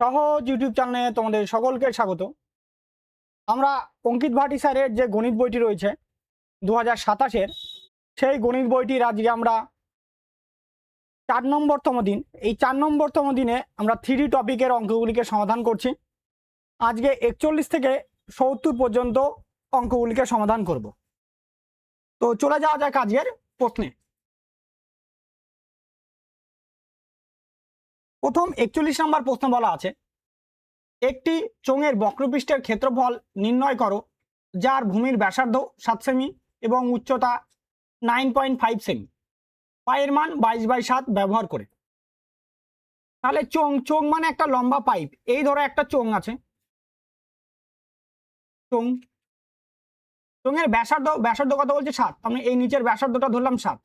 সহজ ইউটিউব চ্যানেলে তোমাদের সকলকে স্বাগত। আমরা অঙ্কিত ভাটি স্যারের যে গণিত বইটি রয়েছে 2027-এর, সেই গণিত বইটির আজকে আমরা 4 নম্বরতম দিন। এই 4 নম্বরতম দিনে আমরা 3 টপিকের অঙ্কগুলিকে সমাধান করছি। আজকে 41 থেকে 70 পর্যন্ত অঙ্কগুলিকে সমাধান করব। তো চলে যাওয়া যাক আজকের প্রশ্নে। প্রথম 41 নম্বর প্রশ্ন বলা আছে, একটি চোঙের বক্রপৃষ্ঠের ক্ষেত্রফল নির্ণয় করো যার ভূমির ব্যাসার্ধ 7 সেমি এবং উচ্চতা 9.5 সেমি, পায়ের মান 22/7 ব্যবহার করে। তাহলে চোঙ মানে একটা লম্বা পাইপ। এই ধরো একটা চোঙ আছে, চোঙের ব্যাসার্ধ কত বলছে 7, আমি এই নিচের ব্যাসার্ধটা ধরলাম 7,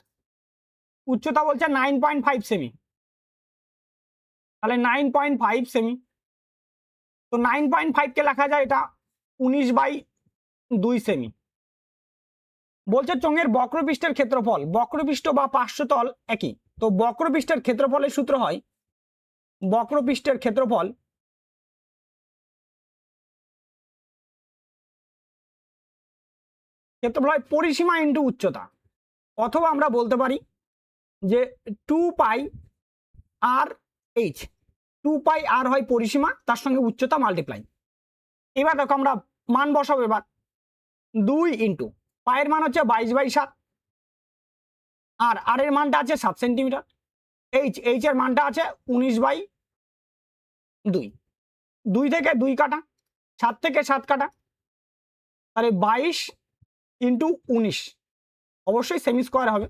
উচ্চতা বলছে 9.5 সেমি, তাহলে 9.5 সেমি। তো 9.5 কে লেখা যায় এটা 19/2 সেমি। বলছে চোঙের বক্রপৃষ্ঠের ক্ষেত্রফল, বক্রপৃষ্ঠ বা পার্শ্বতল একই, তো বক্রপৃষ্ঠের ক্ষেত্রফলের সূত্র হয়, বক্রপৃষ্ঠের ক্ষেত্রফল হয় পরিসীমা ইন্টু উচ্চতা, অথবা আমরা বলতে পারি যে 2πr h, 2πr হয় পরিসীমা, তার সঙ্গে উচ্চতা মাল্টিপ্লাই। এবার দেখো আমরা মান বসাবো। এবার 2 ইন্টু পায়ের মান হচ্ছে 22/7, আর আর এর মানটা আছে 7 সেন্টিমিটার, এইচ এর মানটা আছে 19/2, 2 থেকে 2 কাটা, 7 থেকে 7 কাটা, তাহলে 22 ইন্টু 19, অবশ্যই সেমি স্কোয়ার হবে,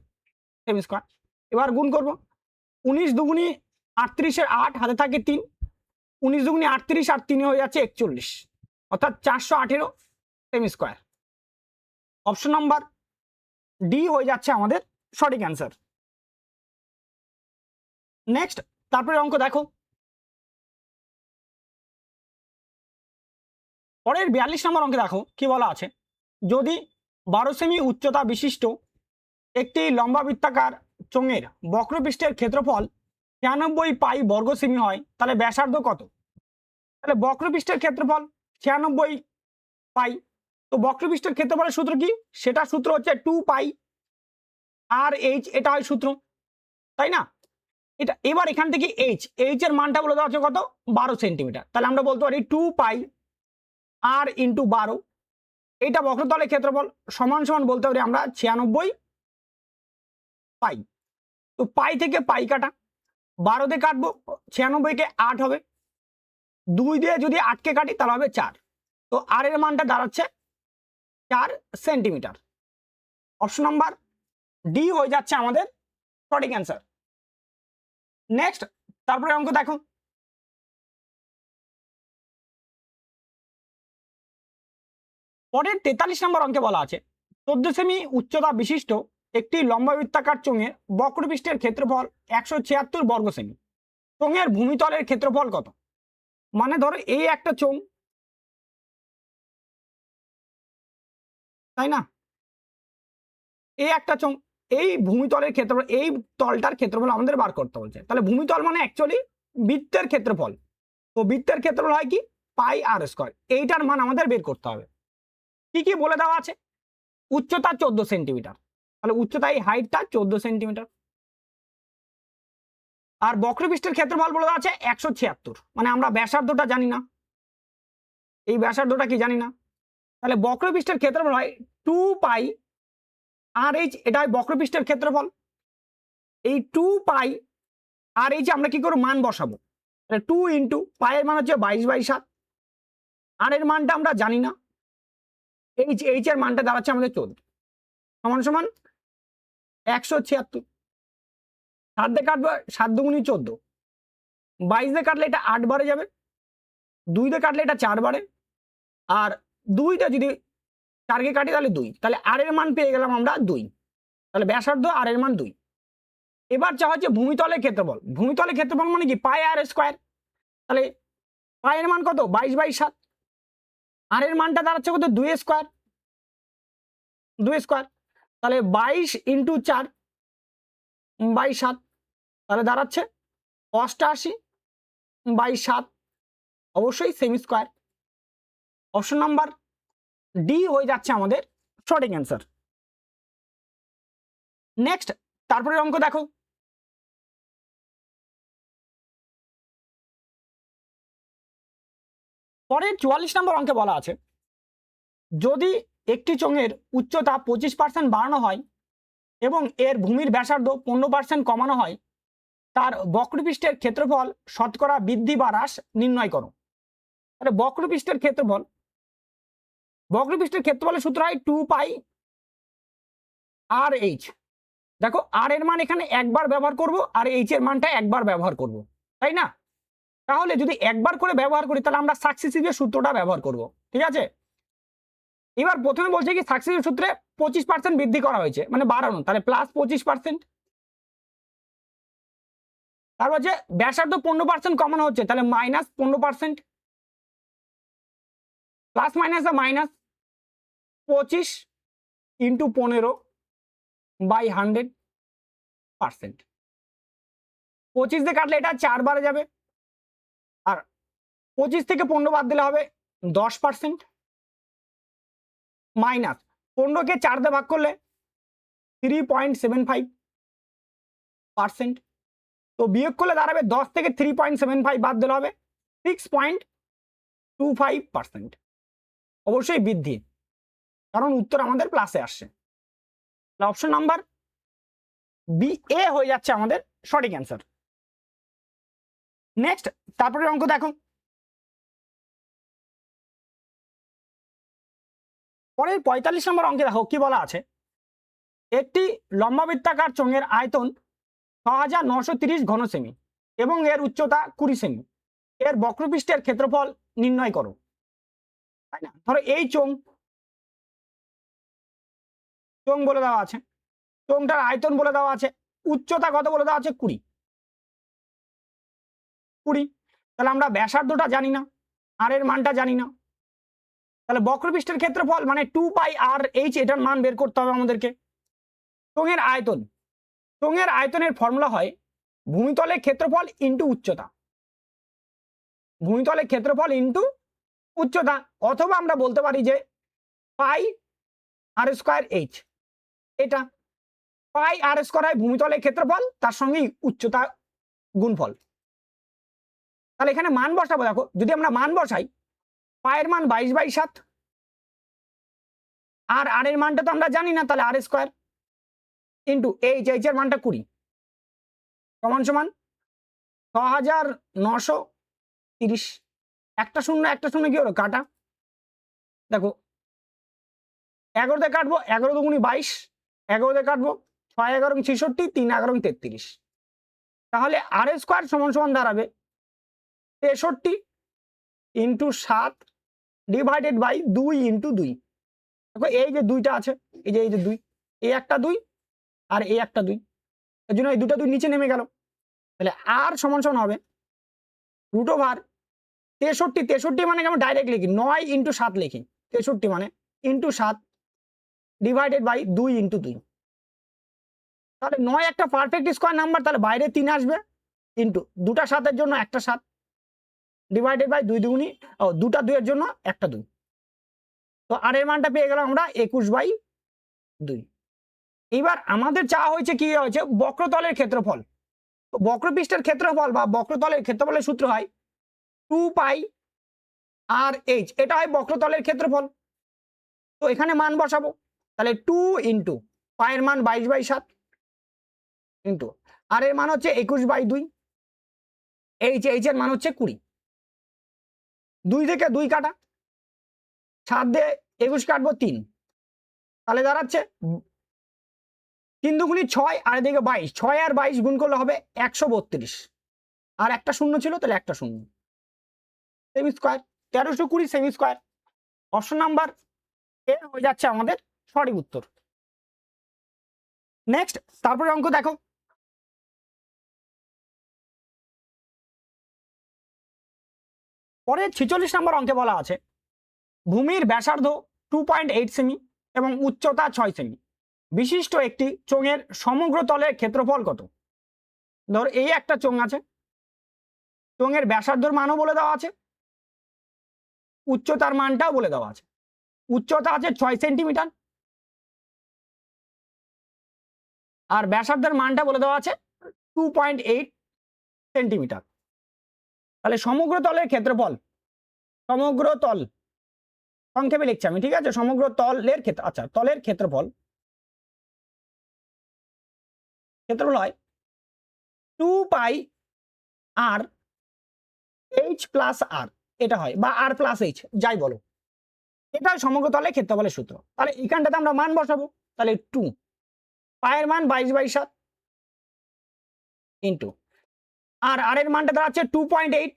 সেমি স্কোয়ার। এবার গুণ করব, 19 দুগুণি 38-এর 8, হাতে থাকে 3, 19 দুগুণি 38 আর 3 হয়ে যাচ্ছে 41, অর্থাৎ 418 semi square. Option number D হয়ে যাচ্ছে আমাদের সঠিক অ্যান্সার। নেক্সট, তারপরে অঙ্ক দেখো। পরের 42 নম্বর অঙ্কে দেখো কি বলা আছে, যদি 12 সেমি উচ্চতা বিশিষ্ট একটি লম্বা বৃত্তাকার চোঙের বক্রপৃষ্ঠের ক্ষেত্রফল 96 পাই বর্গ সেমি হয়, তাহলে ব্যাসার্ধ কত? তাহলে বক্রপৃষ্ঠের ক্ষেত্রফল 96 পাই, তো বক্রপৃষ্ঠের ক্ষেত্রফলের সূত্র কি? সেটা সূত্র হচ্ছে 2πr h, এটা হয় সূত্র, তাই না? এটা এবার এখান থেকে h এর মানটা বলে দেওয়া আছে কত? 12 সেন্টিমিটার। তাহলে আমরা বলতে পারি 2πr ইন্টু 12, এটা বক্রতলের ক্ষেত্রফল, সমান সমান বলতে পারি আমরা 96 পাই। তো পাই থেকে পাই কাটা, 12 দিয়ে কাটবো, 96-কে 8 হবে, 2 দিয়ে যদি 8-কে কাটি তাহলে হবে 4, তো আর এর মানটা দাঁড়াচ্ছে 4 সেন্টিমিটার। অপশন নাম্বার ডি হয়ে যাচ্ছে আমাদের সঠিক অ্যান্সার। নেক্সট, তারপরে অঙ্ক দেখো। পরের 43 নম্বর অঙ্কে বলা আছে, 14 সেমি উচ্চতা বিশিষ্ট একটি লম্বা বৃত্তাকার চোঙের বক্রপৃষ্ঠের ক্ষেত্রফল 176 বর্গ সেমি, চোঙের ভূমিতলের ক্ষেত্রফল কত? মানে ধরো এই একটা চোঙ, তাই না? এই একটা চোঙ, এই ভূমিতলের ক্ষেত্রফল, এই তলটার ক্ষেত্রফল আমাদের বার করতে বলছে। তাহলে ভূমিতল মানে অ্যাকচুয়ালি বৃত্তের ক্ষেত্রফল, তো বৃত্তের ক্ষেত্রফল হয় কি? পাই আর স্কয়ার, এইটার মান আমাদের বের করতে হবে। কি কি বলে দেওয়া আছে? উচ্চতা 14 সেন্টিমিটার, তাহলে উচ্চতা এই হাইটটা 14 সেন্টিমিটার, আর বক্রপৃষ্ঠের ক্ষেত্রফল বলে দেওয়া আছে 176, মানে আমরা ব্যাসার্ধটা জানি না, এই ব্যাসার্ধটা কি জানি না, তাহলে বক্রপৃষ্ঠের ক্ষেত্রফল হয় 2πr h, এটা হয় বক্রপৃষ্ঠের ক্ষেত্রফল। এই 2πr h আমরা কি করব? মান বসাবো, 2 ইন্টু পায়ের মান হচ্ছে 22/7, আর এর মানটা আমরা জানি না, এইচ এর মানটা দাঁড়াচ্ছে আমাদের 14, সমান সমান 176। 7 দিয়ে কাটবো, 7 দুগুণি 14, 22 দিয়ে কাটলে এটা 8 বারে যাবে, 2 দিয়ে কাটলে এটা 4 বারে, আর 2টা যদি 4-কে কাটি তাহলে 2, তাহলে আর এর মান পেয়ে গেলাম আমরা 2, তাহলে ব্যাসার্ধ আর এর মান 2। এবার যা হচ্ছে ভূমিতলের ক্ষেত্রফল, ভূমিতলের ক্ষেত্রফল মানে কি? পাই আর স্কয়ার, তাহলে পায়ের মান কত? 22/7, আর এর মানটা দাঁড়াচ্ছে কত? 2 স্কয়ার, 2 স্কয়ার, তাহলে 22 ইন্টু 4/7, তাহলে দাঁড়াচ্ছে 88/7, অবশ্যই semi square. Option number D হয়ে যাচ্ছে আমাদের সঠিক অ্যান্সার। নেক্সট তারপরে অঙ্ক দেখো, পরের 44 নম্বর অঙ্কে বলা আছে যদি একটি চোঙের উচ্চতা 25% বাড়ানো হয় এবং এর ভূমির ব্যাসার্ধ 15% কমানো হয়, তার বক্রপৃষ্ঠের ক্ষেত্রফল শতকরা বৃদ্ধি বা হ্রাস নির্ণয় করো। তাহলে বক্রপৃষ্ঠের ক্ষেত্রফলের সূত্র হয় 2 পাই আর এইচ। দেখো আর এর মান এখানে একবার ব্যবহার করব আর এইচ এর মানটা একবার ব্যবহার করব, তাই না? তাহলে যদি একবার করে ব্যবহার করি তাহলে আমরা সাকসেসিভ সূত্রটা ব্যবহার করব, ঠিক আছে? এবার প্রথমে বলছে কি সাকসেসিভ সূত্রে 25% বৃদ্ধি করা হয়েছে মানে বাড়ানো, তাহলে প্লাস 25%। তারপর যে ব্যাসার্ধ 15% কমানো হচ্ছে তাহলে minus 15%, plus minus minus 25 into 15 by 100%। 25 দিয়ে কাটলে এটা 4 বারে যাবে, আর 25 থেকে 15 বাদ দিলে হবে 10%, মাইনাস 15কে 4 দিয়ে ভাগ করলে 3.75%। তো বিয়োগ করলে দাঁড়াবে 10 থেকে 3.75 বাদ দিলে হবে 6.25%। অবশ্যই বৃদ্ধি, কারণ উত্তর আমাদের প্লাসে আসছে। অপশন নাম্বার বি এ হয়ে যাচ্ছে আমাদের সঠিক অ্যান্সার। নেক্সট তারপরে অঙ্ক দেখো, পরের 45 নম্বর অঙ্কে দেখো কি বলা আছে একটি লম্বাবৃত্তাকার চোঙের আয়তন 6930 ঘন সেমি এবং এর উচ্চতা 20 সেমি, এর বক্রপৃষ্ঠের ক্ষেত্রফল নির্ণয় করো। তাই না? ধরো এই চোঙ বলে দেওয়া আছে, চোঙটার আয়তন বলে দেওয়া আছে, উচ্চতা কত বলে দেওয়া আছে 20। তাহলে আমরা ব্যাসার্ধটা জানি না, আর এর মানটা জানি না, তাহলে বক্রপৃষ্ঠের ক্ষেত্রফল মানে 2 পাই আর এইচ এটার মান বের করতে হবে আমাদেরকে। চোঙের আয়তনের ফর্মুলা হয় ভূমিতলের ক্ষেত্রফল ইন্টু উচ্চতা, ভূমিতলের ক্ষেত্রফল ইন্টু উচ্চতা, অথবা আমরা বলতে পারি যে পাই আর স্কোয়ার এইচ। এটা পাই আর স্কোয়ার হয় ভূমিতলের ক্ষেত্রফল, তার সঙ্গে উচ্চতা গুণফল। তাহলে এখানে মান বসাবো, দেখো যদি আমরা মান বসাই পায়ের মান 22/7 আর আর এর মানটা তো আমরা জানি না, তাহলে আর স্কোয়ার ইন্টু এইচ এর মানটা 20 সমান সমান 6930। একটা শূন্য কি হলো কাটা, দেখো 11 দিয়ে কাটবো, 11 দুগুণি 22, 11 দিয়ে কাটবো 6 11 66, 3 11 33। তাহলে আর স্কোয়ার সমান সমান দাঁড়াবে 63 ইন্টু 7 ডিভাইডেড বাই 2 ইন্টু 2। দেখো এই যে দুইটা আছে, এই যে 2, এই একটা 2 আর এই একটা 2, এর জন্য এই দুটো 2 নিচে নেমে গেল। তাহলে আর সমান সমান হবে রুট ওভার 63 মানে আমি ডাইরেক্ট লিখি 9 ইন্টু 7 লিখি, 63 মানে ইন্টু 7 ডিভাইডেড বাই 2 ইন্টু 2। তাহলে 9 একটা পারফেক্ট স্কোয়ার নাম্বার, তাহলে বাইরে 3 আসবে ইন্টু দুটা 7 জন্য একটা 7 ডিভাইডেড বাই 2 দুগুণি দুটা 2 এর জন্য একটা 2। তো আর এর মানটা পেয়ে গেলাম আমরা 21/2। এবার আমাদের চাওয়া হয়েছে কি হয়েছে বক্রতলের ক্ষেত্রফল। তো বক্রপৃষ্ঠের ক্ষেত্রফল বা বক্রতলের ক্ষেত্রফলের সূত্র হয় 2 পাই আর এইচ, এটা হয় বক্রতলের ক্ষেত্রফল। তো এখানে মান বসাবো, তাহলে 2 ইন্টু পায়ের মান 22/7 ইন্টু আর এর মান হচ্ছে 21/2, এইচ এর মান হচ্ছে 20। 2 থেকে 2 কাটা, 7 দিয়ে 21 কাটবো 3, তাহলে দাঁড়াচ্ছে 3 দুগুণি 6 আর এদিকে 22, 6 আর 22 গুণ করলে হবে 132, আর একটা শূন্য ছিল তাহলে একটা শূন্য, semi square 1320 semi square. Option number A হয়ে যাচ্ছে আমাদের সঠিক উত্তর। নেক্সট তারপরে অঙ্ক দেখো, পরে 46 নম্বর অঙ্কে বলা আছে ভূমির ব্যাসার্ধ 2.8 সেমি এবং উচ্চতা 6 সেমি বিশিষ্ট একটি চোঙের সমগ্র তলের ক্ষেত্রফল কত? ধর এই একটা চোঙ আছে, চোঙের ব্যাসার্ধর মানও বলে দেওয়া আছে উচ্চতার মানটাও বলে দেওয়া আছে। উচ্চতা আছে 6 সেন্টিমিটার আর ব্যাসার্ধের মানটা বলে দেওয়া আছে 2.8 সেন্টিমিটার। তাহলে সমগ্র তলের ক্ষেত্রফল, সমগ্র তল সংক্ষেপে লিখছি আমি, ঠিক আছে, সমগ্র তলের ক্ষেত্র, আচ্ছা তলের ক্ষেত্রফল হয় 2 পাই আর এইচ প্লাস আর, এটা হয়, বা আর প্লাস এইচ যাই বলো, এটা সমগ্র তলের ক্ষেত্রফলের সূত্র। তাহলে এখানটাতে আমরা মান বসাবো, তাহলে 2 পায়ের মান 22/7 ইন্টু আর এর মানটা দাঁড়াচ্ছে 2.8,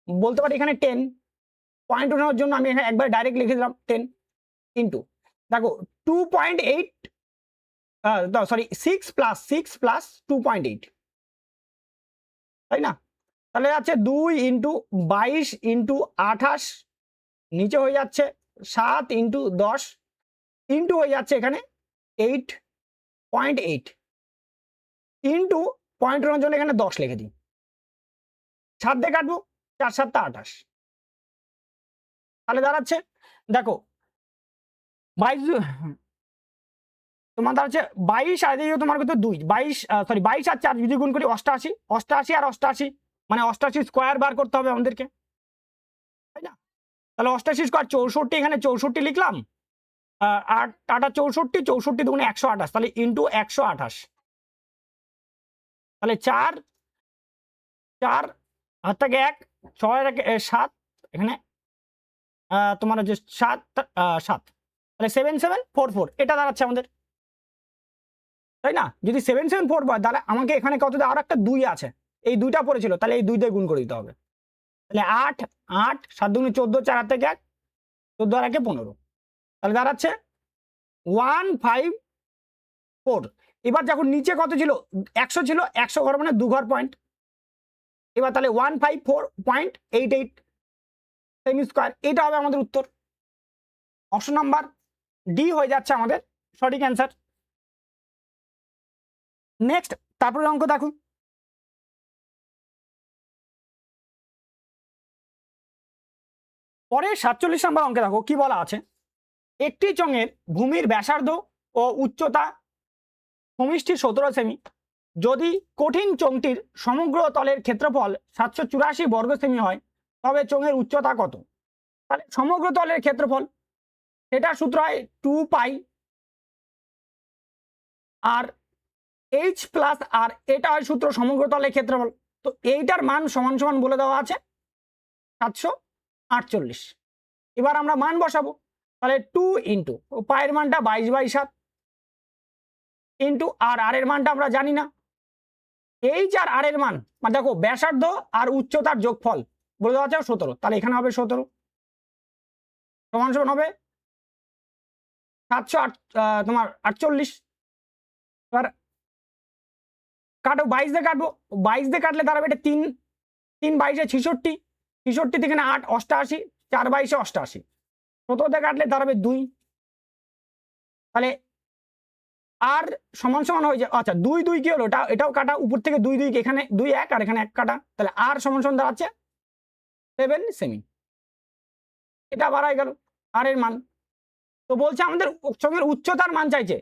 বলতে পারি এখানে 10, পয়েন্ট নেওয়ার জন্য আমি এখানে একবার ডাইরেক্ট লিখে দিলাম 10 ইন্টু, দেখো 2.8 সরি 6 প্লাস 2.8, তাই না? তাহলে আছে 2 ইন্টু 22 ইন্টু 28, নিচে হয়ে যাচ্ছে 7 ইন্টু 10 ইন্টু হয়ে যাচ্ছে এখানে 8.8 ইন্টু পয়েন্ট নেওয়ার জন্য এখানে 10 লিখে দিই, 7 দিয়ে কাটবো, 4 7 28, তাহলে দাঁড়াচ্ছে দেখো 22, তোমার দাঁড়াচ্ছে 22 আর এদিকে তোমার কত 2, 22 সরি 22 আর 4 যদি গুণ করি 88, 88 আর 88 মানে 88 স্কোয়ার বার করতে হবে আমাদেরকে, তাই না? তাহলে 88 স্কোয়ার 64, এখানে 64 লিখলাম, 8 8 64, 64 দুগুণে 128, তাহলে ইন্টু 128, তাহলে 4 4 হাত থেকে 1 6 7, এখানে তোমার হচ্ছে 7 7, তাহলে 7744 এটা দাঁড়াচ্ছে আমাদের, তাই না? যদি 774 তাহলে আমাকে এখানে কত আর একটা 2 আছে, এই 2টা পড়েছিল, তাহলে এই 2 দিয়ে গুণ করে দিতে হবে, তাহলে 8 8 7 দুগুণে 14, 4 হাত থেকে 1 14 আর 1 15, তাহলে দাঁড়াচ্ছে 154। এবার যখন নিচে কত ছিল 100 ছিল, 100 ঘর মানে 2 ঘর পয়েন্ট, এবার তাহলে 154.88 সেমি স্কোয়ার, এটা হবে আমাদের উত্তর। অপশন নাম্বার ডি হয়ে যাচ্ছে আমাদের সঠিক অ্যান্সার। নেক্সট তারপরে অঙ্ক দেখো, পরে 47 নম্বর অঙ্কে দেখো কি বলা আছে, একটি চোঙের ভূমির ব্যাসার্ধ ও উচ্চতা সমষ্টি 17 সেমি, যদি কঠিন চোঙটির সমগ্র তলের ক্ষেত্রফল 784 বর্গ সেমি হয় তবে চোঙের উচ্চতা কত? তাহলে সমগ্র তলের ক্ষেত্রফল, সেটা সূত্র হয় 2 পাই আর এইচ প্লাস আর, এটা হয় সূত্র সমগ্র তলের ক্ষেত্রফল। তো এইটার মান সমান সমান বলে দেওয়া আছে 748। এবার আমরা মান বসাবো, তাহলে 2 ইন্টু পায়ের মানটা 22/7 ইন্টু আর এর মানটা আমরা জানি না, এইচ আর এর মান মানে দেখো ব্যাসার্ধ আর উচ্চতার যোগফল বলে দেওয়া আছে 17, তাহলে এখানে হবে 17 সমান সমান হবে 708 তোমার 48। এবার কাটো 22 দিয়ে কাটবো, 22 দিয়ে কাটলে দাঁড়াবে এটা 3 3 22 66, 66 থেকে 8 88, 4 22 88, 17 দিয়ে কাটলে দাঁড়াবে 2, তাহলে আর সমান সমান হয়ে যায়, আচ্ছা 2 2 কি হলো, এটাও কাটা, উপর থেকে 2 2, এখানে 2 1 আর এখানে 1 কাটা, তাহলে আর সমান সমান দাঁড়াচ্ছে 7 সেমি, এটা বাড়াই গেল আর এর মান। তো বলছে আমাদের চোঙের উচ্চতার মান চাইছে,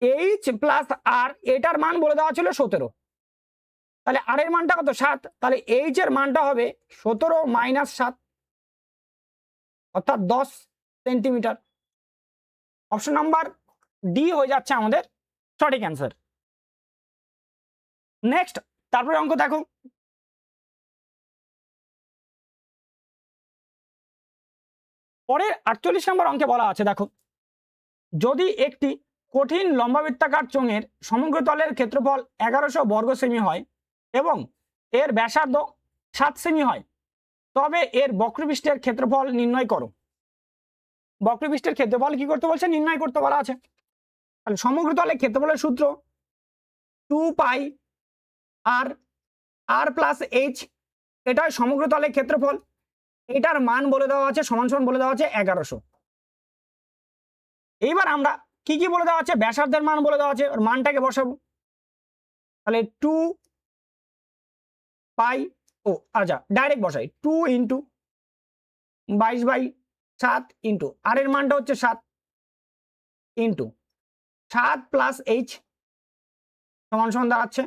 এইচ প্লাস আর, এটার মান বলে দেওয়া ছিল 17, তাহলে আর এর মানটা কত 7, তাহলে এইচ এর মানটা হবে 17 মাইনাস 7 অর্থাৎ 10 সেন্টিমিটার। অপশন নাম্বার ডি হয়ে যাচ্ছে আমাদের সঠিক অ্যান্সার। নেক্সট তারপরে অঙ্ক দেখো, পরের 48 নম্বর অঙ্কে বলা আছে দেখো, যদি একটি কঠিন লম্বাবৃত্তাকার চোঙের সমগ্র তলের ক্ষেত্রফল 1100 বর্গ সেমি হয় এবং এর ব্যাসার্ধ 7 সেমি হয় তবে এর বক্রপৃষ্ঠের ক্ষেত্রফল নির্ণয় করো। বক্রপৃষ্ঠের ক্ষেত্রফল কি করতে বলছে, নির্ণয় করতে বলা আছে। তাহলে সমগ্র তলের ক্ষেত্রফলের সূত্র 2 পাই আর প্লাস এইচ, এটা সমগ্র তলের ক্ষেত্রফল, এটার মান বলে দেওয়া আছে সমান সমান বলে দেওয়া আছে 1100। এইবার আমরা কি কি বলে দেওয়া আছে, ব্যাসার্ধের মান বলে দেওয়া আছে, ওর মানটাকে বসাবো, তাহলে 2 পাই, ও আচ্ছা ডাইরেক্ট বসাই 2 ইন্টু 22/7 ইন্টু আর এর মানটা হচ্ছে 7 ইন্টু 7 প্লাস এইচ সমান সমান দাঁড়াচ্ছে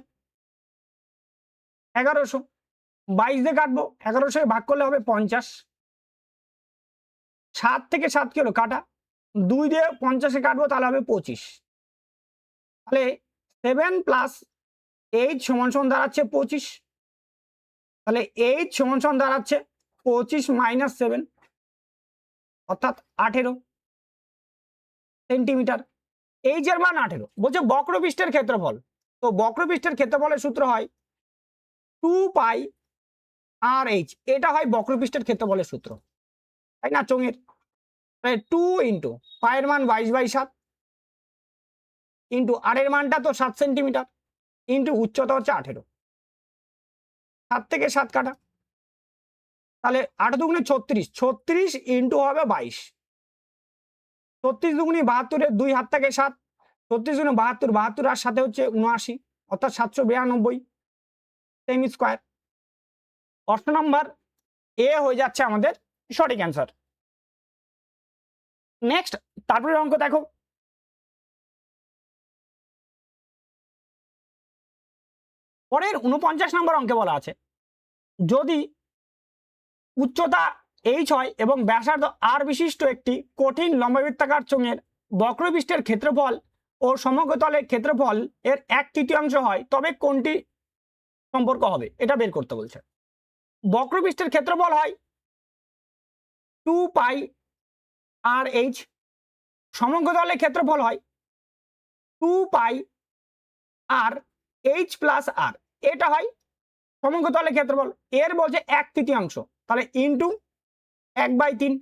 1100। 22 দিয়ে কাটবো, 1100 ভাগ করলে হবে 50। 7 থেকে 7 কি হলো কাটা, 2 দিয়ে 50-এ কাটবো তাহলে হবে 25। তাহলে 7 প্লাস এইচ সমান সমান দাঁড়াচ্ছে 25। তাহলে এইচ সমান সমান দাঁড়াচ্ছে 25 মাইনাস 7 অর্থাৎ 18 সেন্টিমিটার। এইচ এর মান 18। বলছে বক্রপৃষ্ঠের ক্ষেত্রফল, তো বক্রপৃষ্ঠের ক্ষেত্রফলের সূত্র হয় 2 পাই আর এইচ, এটা হয় বক্রপৃষ্ঠের ক্ষেত্রফলের সূত্র, তাই না চোঙের। 2 ইন্টু পায়ের মান 22/7 ইন্টু আর এর মানটা তো 7 সেন্টিমিটার ইন্টু উচ্চতা হচ্ছে 18। 7 থেকে 7 কাটা, তাহলে 8 দুগুণে 36, 36 ইন্টু হবে 22। 36 দুগুণে 72, 2 হাত থেকে 7, 36 দুগুণে 72, 72 আর সাথে হচ্ছে 79 অর্থাৎ 792 semi square. Option number A হয়ে যাচ্ছে আমাদের সঠিক অ্যান্সার। নেক্সট তারপরে অঙ্ক দেখো, পরের 49 নম্বর অঙ্কে বলা আছে যদি উচ্চতা এইচ হয় এবং ব্যাসার্ধ আর বিশিষ্ট একটি কঠিন লম্ববৃত্তাকার চোঙের বক্রপৃষ্ঠের ক্ষেত্রফল ও সমগ্রতলের ক্ষেত্রফল এর 1/3 হয়, তবে কোনটি সম্পর্ক হবে এটা বের করতে বলছে। বক্রপৃষ্ঠের ক্ষেত্রফল হয় 2 পাই আর এইচ, সমগ্রতলের ক্ষেত্রফল হয় 2 পাই আর এইচ প্লাস আর, এটা হয় সমগ্রতলের ক্ষেত্রফল। এর বলছে 1/3, তাহলে ইন্টু 1/3,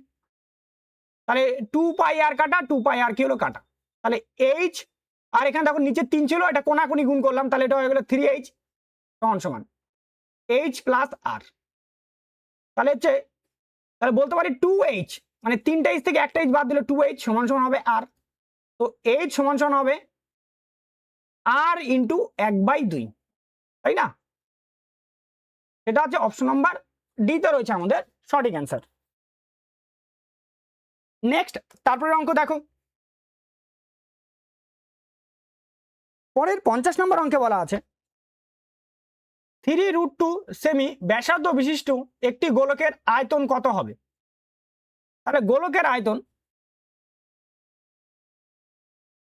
তাহলে 2 পাই আর কাটা, 2 পাই আর কি হলো কাটা, তাহলে এইচ আর এখানে দেখো নিচে 3 ছিল, এটা কোনাকুনি গুণ করলাম, তাহলে এটা হয়ে গেল 3h সমান সমান এইচ প্লাস আর। তাহলে হচ্ছে, তাহলে বলতে পারি 2h, মানে 3টা এইচ থেকে একটা এইচ বাদ দিলে 2h সমান সমান হবে আর, তো এইচ সমান সমান হবে আর ইন্টু 1/2, তাই না। এটা হচ্ছে অপশন নাম্বার ডি তে রয়েছে আমাদের সঠিক অ্যান্সার। নেক্সট তারপরে অঙ্ক দেখো, পরের 50 নম্বর অঙ্কে বলা আছে 3√2 সেমি ব্যাসার্ধ বিশিষ্ট একটি গোলকের আয়তন কত হবে। তাহলে গোলকের আয়তন,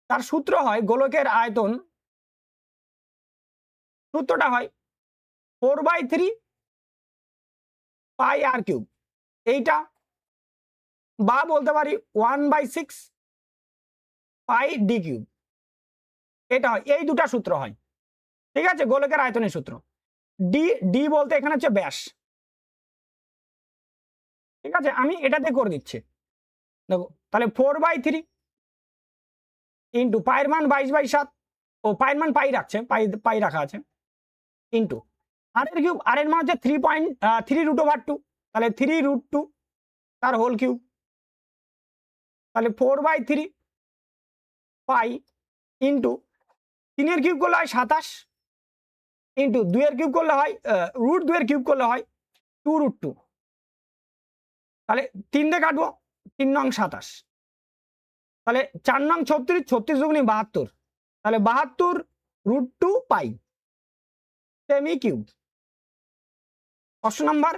তার সূত্র হয় গোলকের আয়তন, সূত্রটা হয় 4/3 পাই আর কিউব, এইটা বা বলতে পারি 1/6 পাই ডি কিউব, এটা হয়, এই দুটা সূত্র হয়, ঠিক আছে গোলকের আয়তনের সূত্র। ডি ডি বলতে এখানে হচ্ছে ব্যাস, ঠিক আছে আমি এটাতে করে দিচ্ছি দেখো, তাহলে 4/3 ইন্টু পায়ের মান 22/7, ও পায়ের মান পাই রাখছে, পাই পাই রাখা আছে, ইন্টু আর এর কিউব, আর এর মান হচ্ছে 3√2, তাহলে 3√2 তার হোল কিউব, তাহলে 4/3 পাই ইন্টু 3 এর কিউব করলে হয় 27 ইন্টু 2 এর কিউব করলে হয় √2 এর কিউব করলে হয় 2√2, তাহলে 3 দিয়ে কাটবো, 3 নং 27, তাহলে 4 নং 36, 36 দুগুণে 72, তাহলে 72√2 পাই সেমি কিউব। অপশন নাম্বার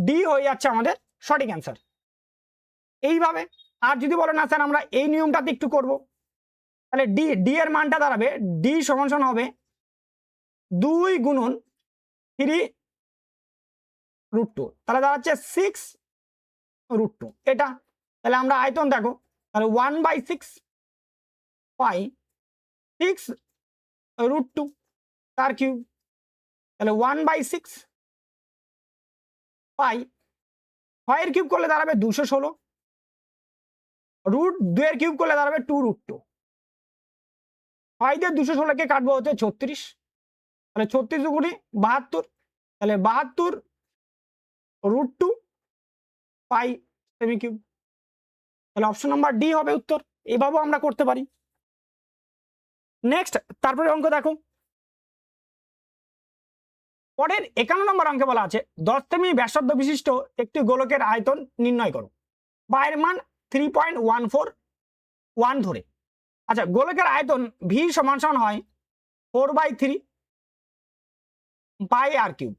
ডি হয়ে যাচ্ছে আমাদের সঠিক অ্যান্সার। এইভাবে, আর যদি বলো না স্যার আমরা এই নিয়মটাতে একটু করব, তাহলে ডি ডি এর মানটা দাঁড়াবে, ডি সমান সমান হবে 2 গুণন 3√2, তাহলে দাঁড়াচ্ছে 6√2 এটা। তাহলে আমরা আয়তন দেখো, তাহলে 1/6 পাই 6√2 তার কিউব, তাহলে 1/6 পাই 6 এর কিউব করলে দাঁড়াবে 216, √2 এর কিউব করলে দাঁড়াবে 2√2, 6 দিয়ে 216কে কাটবো হচ্ছে 36, তাহলে 36 দুগুণে 72, তাহলে 72√2 পাই সেমি কিউব, তাহলে অপশন নাম্বার ডি হবে উত্তর। এভাবেও আমরা করতে পারি। নেক্সট তারপরে অঙ্ক দেখো, পরের 51 নম্বর অঙ্কে বলা আছে 10 সেমি ব্যাসার্ধ বিশিষ্ট একটি গোলকের আয়তন নির্ণয় করো বা এর মান 3.141 ধরে। আচ্ছা, গোলকের আয়তন ভি সমান সমান হয় 4/3 পাই আর কিউব।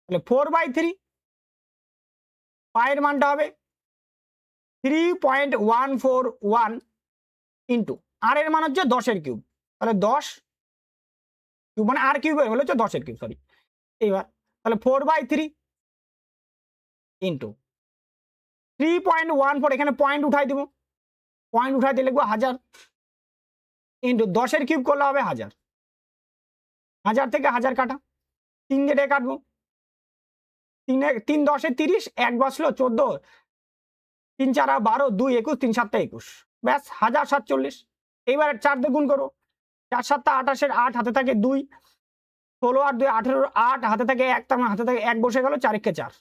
তাহলে 4/3 পায়ের মানটা হবে 3.141 ইন্টু আর এর মান হচ্ছে 10 এর কিউব। তাহলে 10 কিউব মানে আর কিউবের হলে হচ্ছে 10 এর কিউব, সরি। এইবার তাহলে 4/3 ইন্টু 3.14, এখানে পয়েন্ট উঠাই দিব, পয়েন্ট উঠাই দিয়ে লিখবো 1000 ইন্টু 10 এর কিউব করলে হবে 1000। 1000 থেকে 1000 কাটা, 3 দিয়ে কাটবো, 3 10 30, 1 বসলো 14, 3 4 12, 2 21, 3 7 21, ব্যাস 1047। এইবার 4 দিয়ে গুণ করো, 4 7 28, 8 হাতে থাকে 2, 16 আর 2 18, 8 হাতে থাকে 1, তার মানে হাতে থাকে 1 বসে গেল, 4 একে 4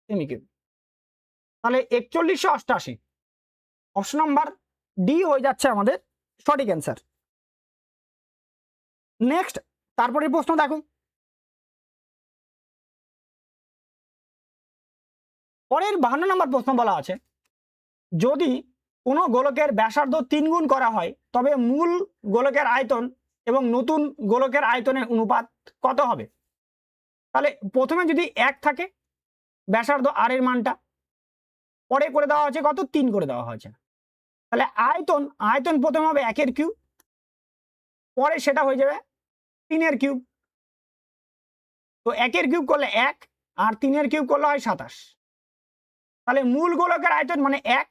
সেমি কিউব। তাহলে 4188 অপশন নাম্বার ডি হয়ে যাচ্ছে আমাদের সঠিক অ্যান্সার। নেক্সট, তারপরে প্রশ্ন দেখো, পরের 52 নম্বর প্রশ্ন বলা আছে যদি কোনো গোলকের ব্যাসার্ধ 3 গুণ করা হয় তবে মূল গোলকের আয়তন এবং নতুন গোলকের আয়তনের অনুপাত কত হবে? তাহলে প্রথমে যদি 1 থাকে ব্যাসার্ধ আর এর মানটা, পরে করে দেওয়া হয়েছে কত, 3 করে দেওয়া হয়েছে। তাহলে আয়তন আয়তন প্রথমে হবে 1 এর কিউব, পরে সেটা হয়ে যাবে 3 এর কিউব। তো 1 এর কিউব করলে 1 আর 3 এর কিউব করলে হয় 27। তাহলে মূল গোলকের আয়তন মানে 1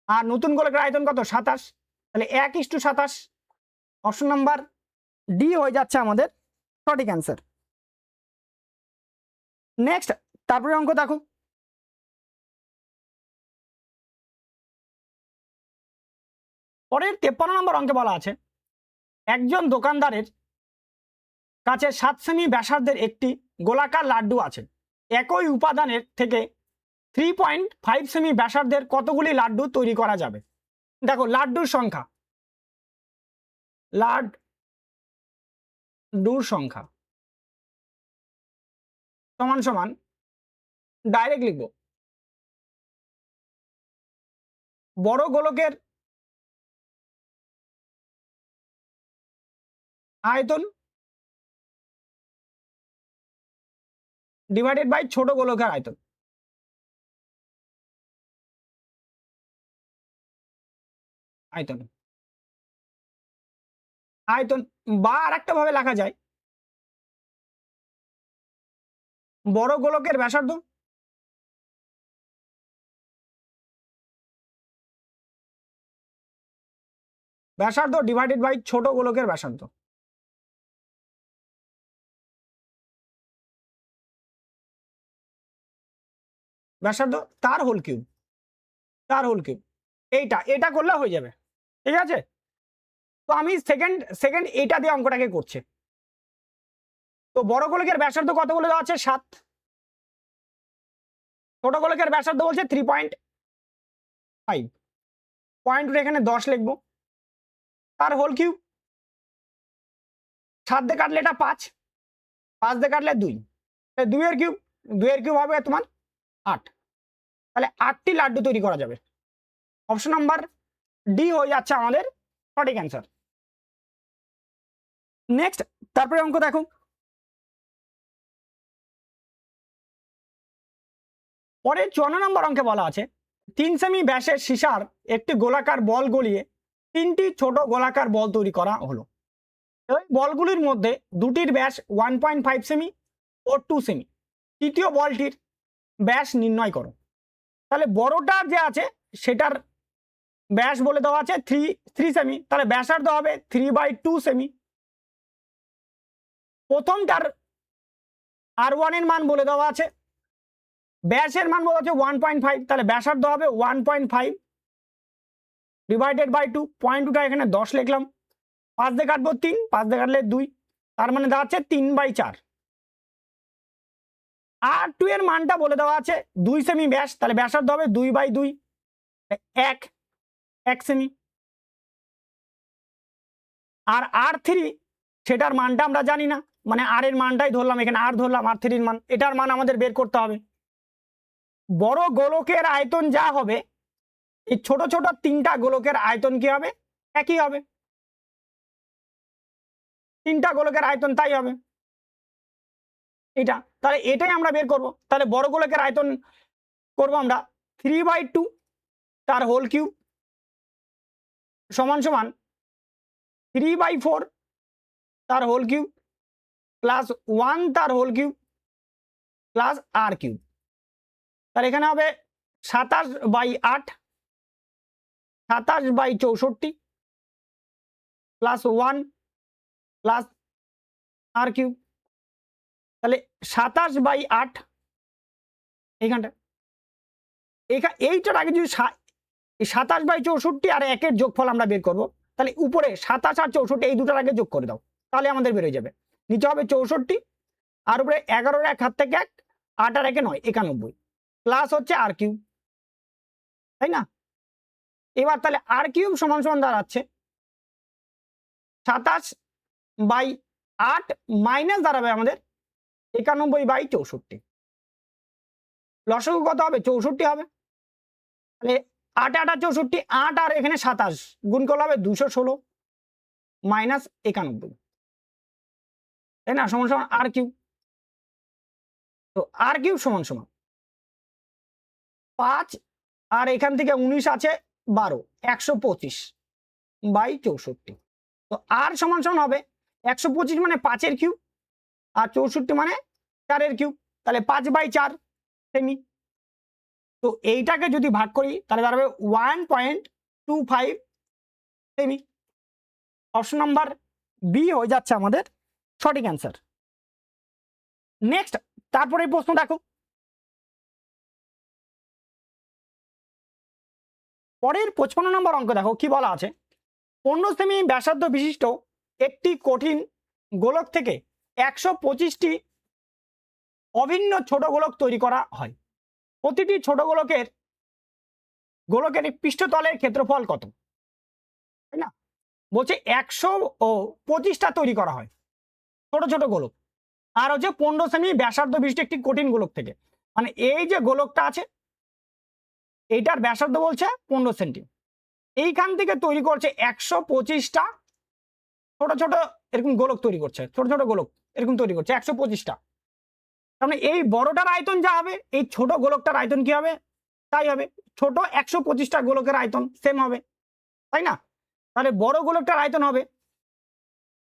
আর নতুন গোলকের আয়তন কত, 27। তাহলে 1:27 অপশন নাম্বার ডি হয়ে যাচ্ছে আমাদের সঠিক অ্যান্সার। নেক্সট, তারপরে অঙ্ক দেখো, পরের 53 নম্বর অঙ্কে বলা আছে একজন দোকানদারের কাছে 7 সেমি ব্যাসার্ধের একটি গোলাকার লাড্ডু আছে। একই উপাদানের থেকে 3.5 সেমি ব্যাসার্ধের কতগুলি লাড্ডু তৈরি করা যাবে? দেখো, লাড্ডুর সংখ্যা সমান সমান ডাইরেক্ট লিখব বড় গোলকের আয়তন ডিভাইডেড বাই ছোট গোলকের আয়তন। আয়তন আয়তন বা আর একটা ভাবে লেখা যায় বড় গোলকের ব্যাসার্ধ ডিভাইডেড বাই ছোট গোলকের ব্যাসার্ধ। ব্যাসার্ধ তার হোল কিউব, এটা করলে হয়ে যাবে, ঠিক আছে। তো আমি সেকেন্ড এটা দিয়ে অঙ্কটাকে করছে। তো বড় গোলকের ব্যাসার্ধ কত বলে দেওয়া আছে, 7। ছোট গোলকের ব্যাসার্ধ বলছে 3.5, পয়েন্ট এখানে 10 লিখবো, তার হোল কিউব 7 দিয়ে কাটলে এটা 5, 5 দিয়ে কাটলে 2, 2 এর কিউব হবে তোমার 8। তাহলে 8টি লাড্ডু তৈরি করা যাবে। অপশন নাম্বার ডি হয়ে যাচ্ছে আমাদের সঠিক অ্যান্সার। নেক্সট, তারপরে অঙ্ক দেখো, পরে 54 নম্বর অঙ্কে বলা আছে 3 সেমি ব্যাসের সীসার একটি গোলাকার বল গলিয়ে 3টি ছোট গোলাকার বল তৈরি করা হলো। এই বলগুলির মধ্যে দুটির ব্যাস 1.5 সেমি ও 2 সেমি। তৃতীয় বলটির ব্যাস নির্ণয় করো। তাহলে বড়টা যে আছে সেটার ব্যাস বলে দেওয়া আছে 3 সেমি, তাহলে ব্যাসার্ধ হবে 3/2 সেমি। প্রথমটার R1 এর মান বলে দেওয়া আছে, ব্যাসের মান বলা আছে 1.5, তাহলে ব্যাসার্ধ হবে 1.5 ডিভাইডেড বাই 2, পয়েন্ট 2টা এখানে 10 লিখলাম, 5 দিয়ে কাটবো 3, 5 দিয়ে কাটলে 2, তার মানে দাঁড়াচ্ছে 3/4। R2 এর মানটা বলে দেওয়া আছে 2 সেমি ব্যাস, তাহলে ব্যাসার্ধ হবে 2/2, 1 সেমি। আর R3 সেটার মানটা আমরা জানি না, মানে আর এর মানটাই ধরলাম, এখানে আর ধরলাম R3 এর মান, এটার মান আমাদের বের করতে হবে। বড় গোলকের আয়তন যা হবে এই ছোট ছোট তিনটা গোলকের আয়তন কি হবে? একই হবে। তিনটা গোলকের আয়তন তাই হবে এটা। তাহলে এটাই আমরা বের করব। তাহলে বড় গোলকের আয়তন করব আমরা 3/2 তার হোল কিউব সমান সমান 3/4 তার হোল কিউব প্লাস 1 তার হোল কিউব প্লাস আর কিউব। তাহলে এখানে হবে 27/8 27/64 প্লাস 1 প্লাস আর কিউব। তাহলে 27/8 এইখানটা এইটার আগে যদি 27/64 আর 1-এর যোগফল আমরা বের করব, তাহলে উপরে 27 আর 64 এই দুটোর আগে যোগ করে দাও, তাহলে আমাদের বের হয়ে যাবে। নিচে হবে 64 আর উপরে 11-এর 1 হাত থেকে 1, 8 আর 1-এ 9, 91 প্লাস হচ্ছে আর কিউব, তাই না? এবার তাহলে আর কিউব সমান সমান দাঁড়াচ্ছে 27/8 মাইনাস দাঁড়াবে আমাদের 91/64। লসাগু কত হবে? 64 হবে। তাহলে 8 8 আর 64, 8 আর এখানে 27 গুণ করলে হবে 216 মাইনাস 91, তাই না? সমান সমান আর কিউব। তো আর কিউব সমান সমান 5 আর এখান থেকে 19 আছে 12, 125/64। তো আর সমান সমান হবে 125 মানে 5-এর কিউব আর 64 মানে 4-এর কিউব, তাহলে 5/4 সেমি। তো এইটাকে যদি ভাগ করি তাহলে দাঁড়াবে 1.25 সেমি। অপশন নাম্বার বি হয়ে যাচ্ছে আমাদের সঠিক অ্যান্সার। নেক্সট, তারপরে প্রশ্ন দেখো, পরের 55 নম্বর অঙ্ক দেখো কি বলা আছে। 15 সেমি ব্যাসার্ধ বিশিষ্ট একটি কঠিন গোলক থেকে 125টি অভিন্ন ছোট গোলক তৈরি করা হয়। প্রতিটি ছোট গোলকের পৃষ্ঠতলের ক্ষেত্রফল কত? তাই না? বলছে 125টা তৈরি করা হয় ছোট ছোট গোলক, আর হচ্ছে 15 সেমি ব্যাসার্ধ বিশিষ্ট একটি কঠিন গোলক থেকে। মানে এই যে গোলকটা আছে এইটার ব্যাসার্ধ বলছে 15 সেন্টি, এইখান থেকে তৈরি করছে 125টা ছোট ছোট এরকম গোলক তৈরি করছে, ছোট ছোট গোলক এরকম তৈরি করছে 125টা। তার মানে এই বড়টার আয়তন যা হবে এই ছোট গোলকটার আয়তন কি হবে তাই হবে। ছোট 125টা গোলকের আয়তন সেম হবে, তাই না? তাহলে বড় গোলকটার আয়তন হবে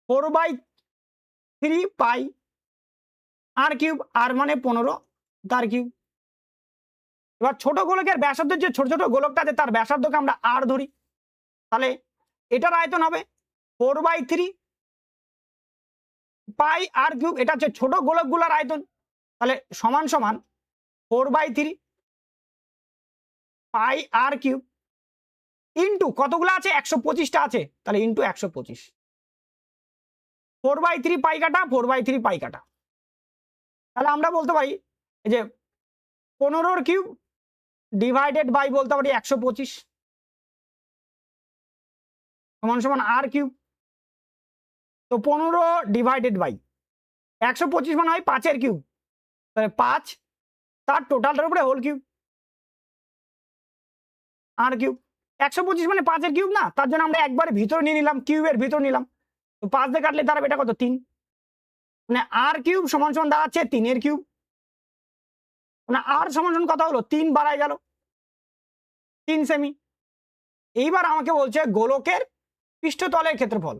4/3 পাই আর কিউব, আর মানে 15 তার কিউব। এবার ছোট গোলকের ব্যাসার্ধ যে ছোট ছোট গোলকটা আছে তার ব্যাসার্ধকে আমরা আর ধরি, তাহলে এটার আয়তন হবে 4/3 পাই আর কিউব। এটা হচ্ছে ছোট গোলকগুলোর আয়তন, তাহলে সমান সমান 4/3 পাই আর কিউব ইন্টু কতগুলো আছে 125টা আছে, তাহলে ইন্টু 125। 4/3 পাই কাটা 4/3 পাই কাটা, তাহলে আমরা বলতে পারি যে 15-র কিউব ডিভাইডেড বাই বলতে পারি 125 সমান সমান আর কিউব। তো 15 ডিভাইডেড বাই 125 মানে হয় 5-এর কিউব, তাহলে 5 তার টোটালটার উপরে হোল কিউব আর কিউব। 125 মানে 5-এর কিউব না, তার জন্য আমরা একবারে ভিতরে নিয়ে নিলাম, কিউবের ভিতর নিলাম। তো 5 দিয়ে কাটলে দাঁড়াবে এটা কত 3, মানে আর কিউব সমান সমান দাঁড়াচ্ছে 3-এর কিউব। মানে আর সমান সমান কথা হলো 3 বাড়ায় গেল 3 সেমি। এইবার আমাকে বলছে গোলকের পৃষ্ঠতলের ক্ষেত্রফল,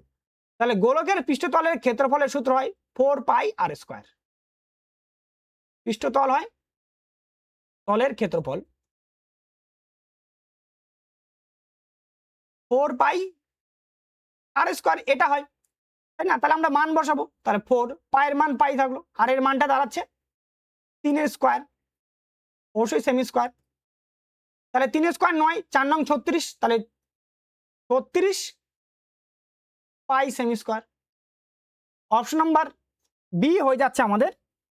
তাহলে গোলকের পৃষ্ঠতলের ক্ষেত্রফলের সূত্র হয় 4 পাই আর স্কয়ার। পৃষ্ঠতল হয় তলের ক্ষেত্রফল 4 পাই আর স্কয়ার, এটা হয়, তাই না? তাহলে আমরা মান বসাবো, তাহলে 4 পায়ের মান পাই থাকলো, আর এর মানটা দাঁড়াচ্ছে 3-এর স্কয়ার, অবশ্যই সেমি স্কয়ার। তাহলে 3-এর স্কয়ার 9, 4 নং 36, তাহলে 36 পাই সেমি স্কয়ার। অপশন নাম্বার বি হয়ে যাচ্ছে আমাদের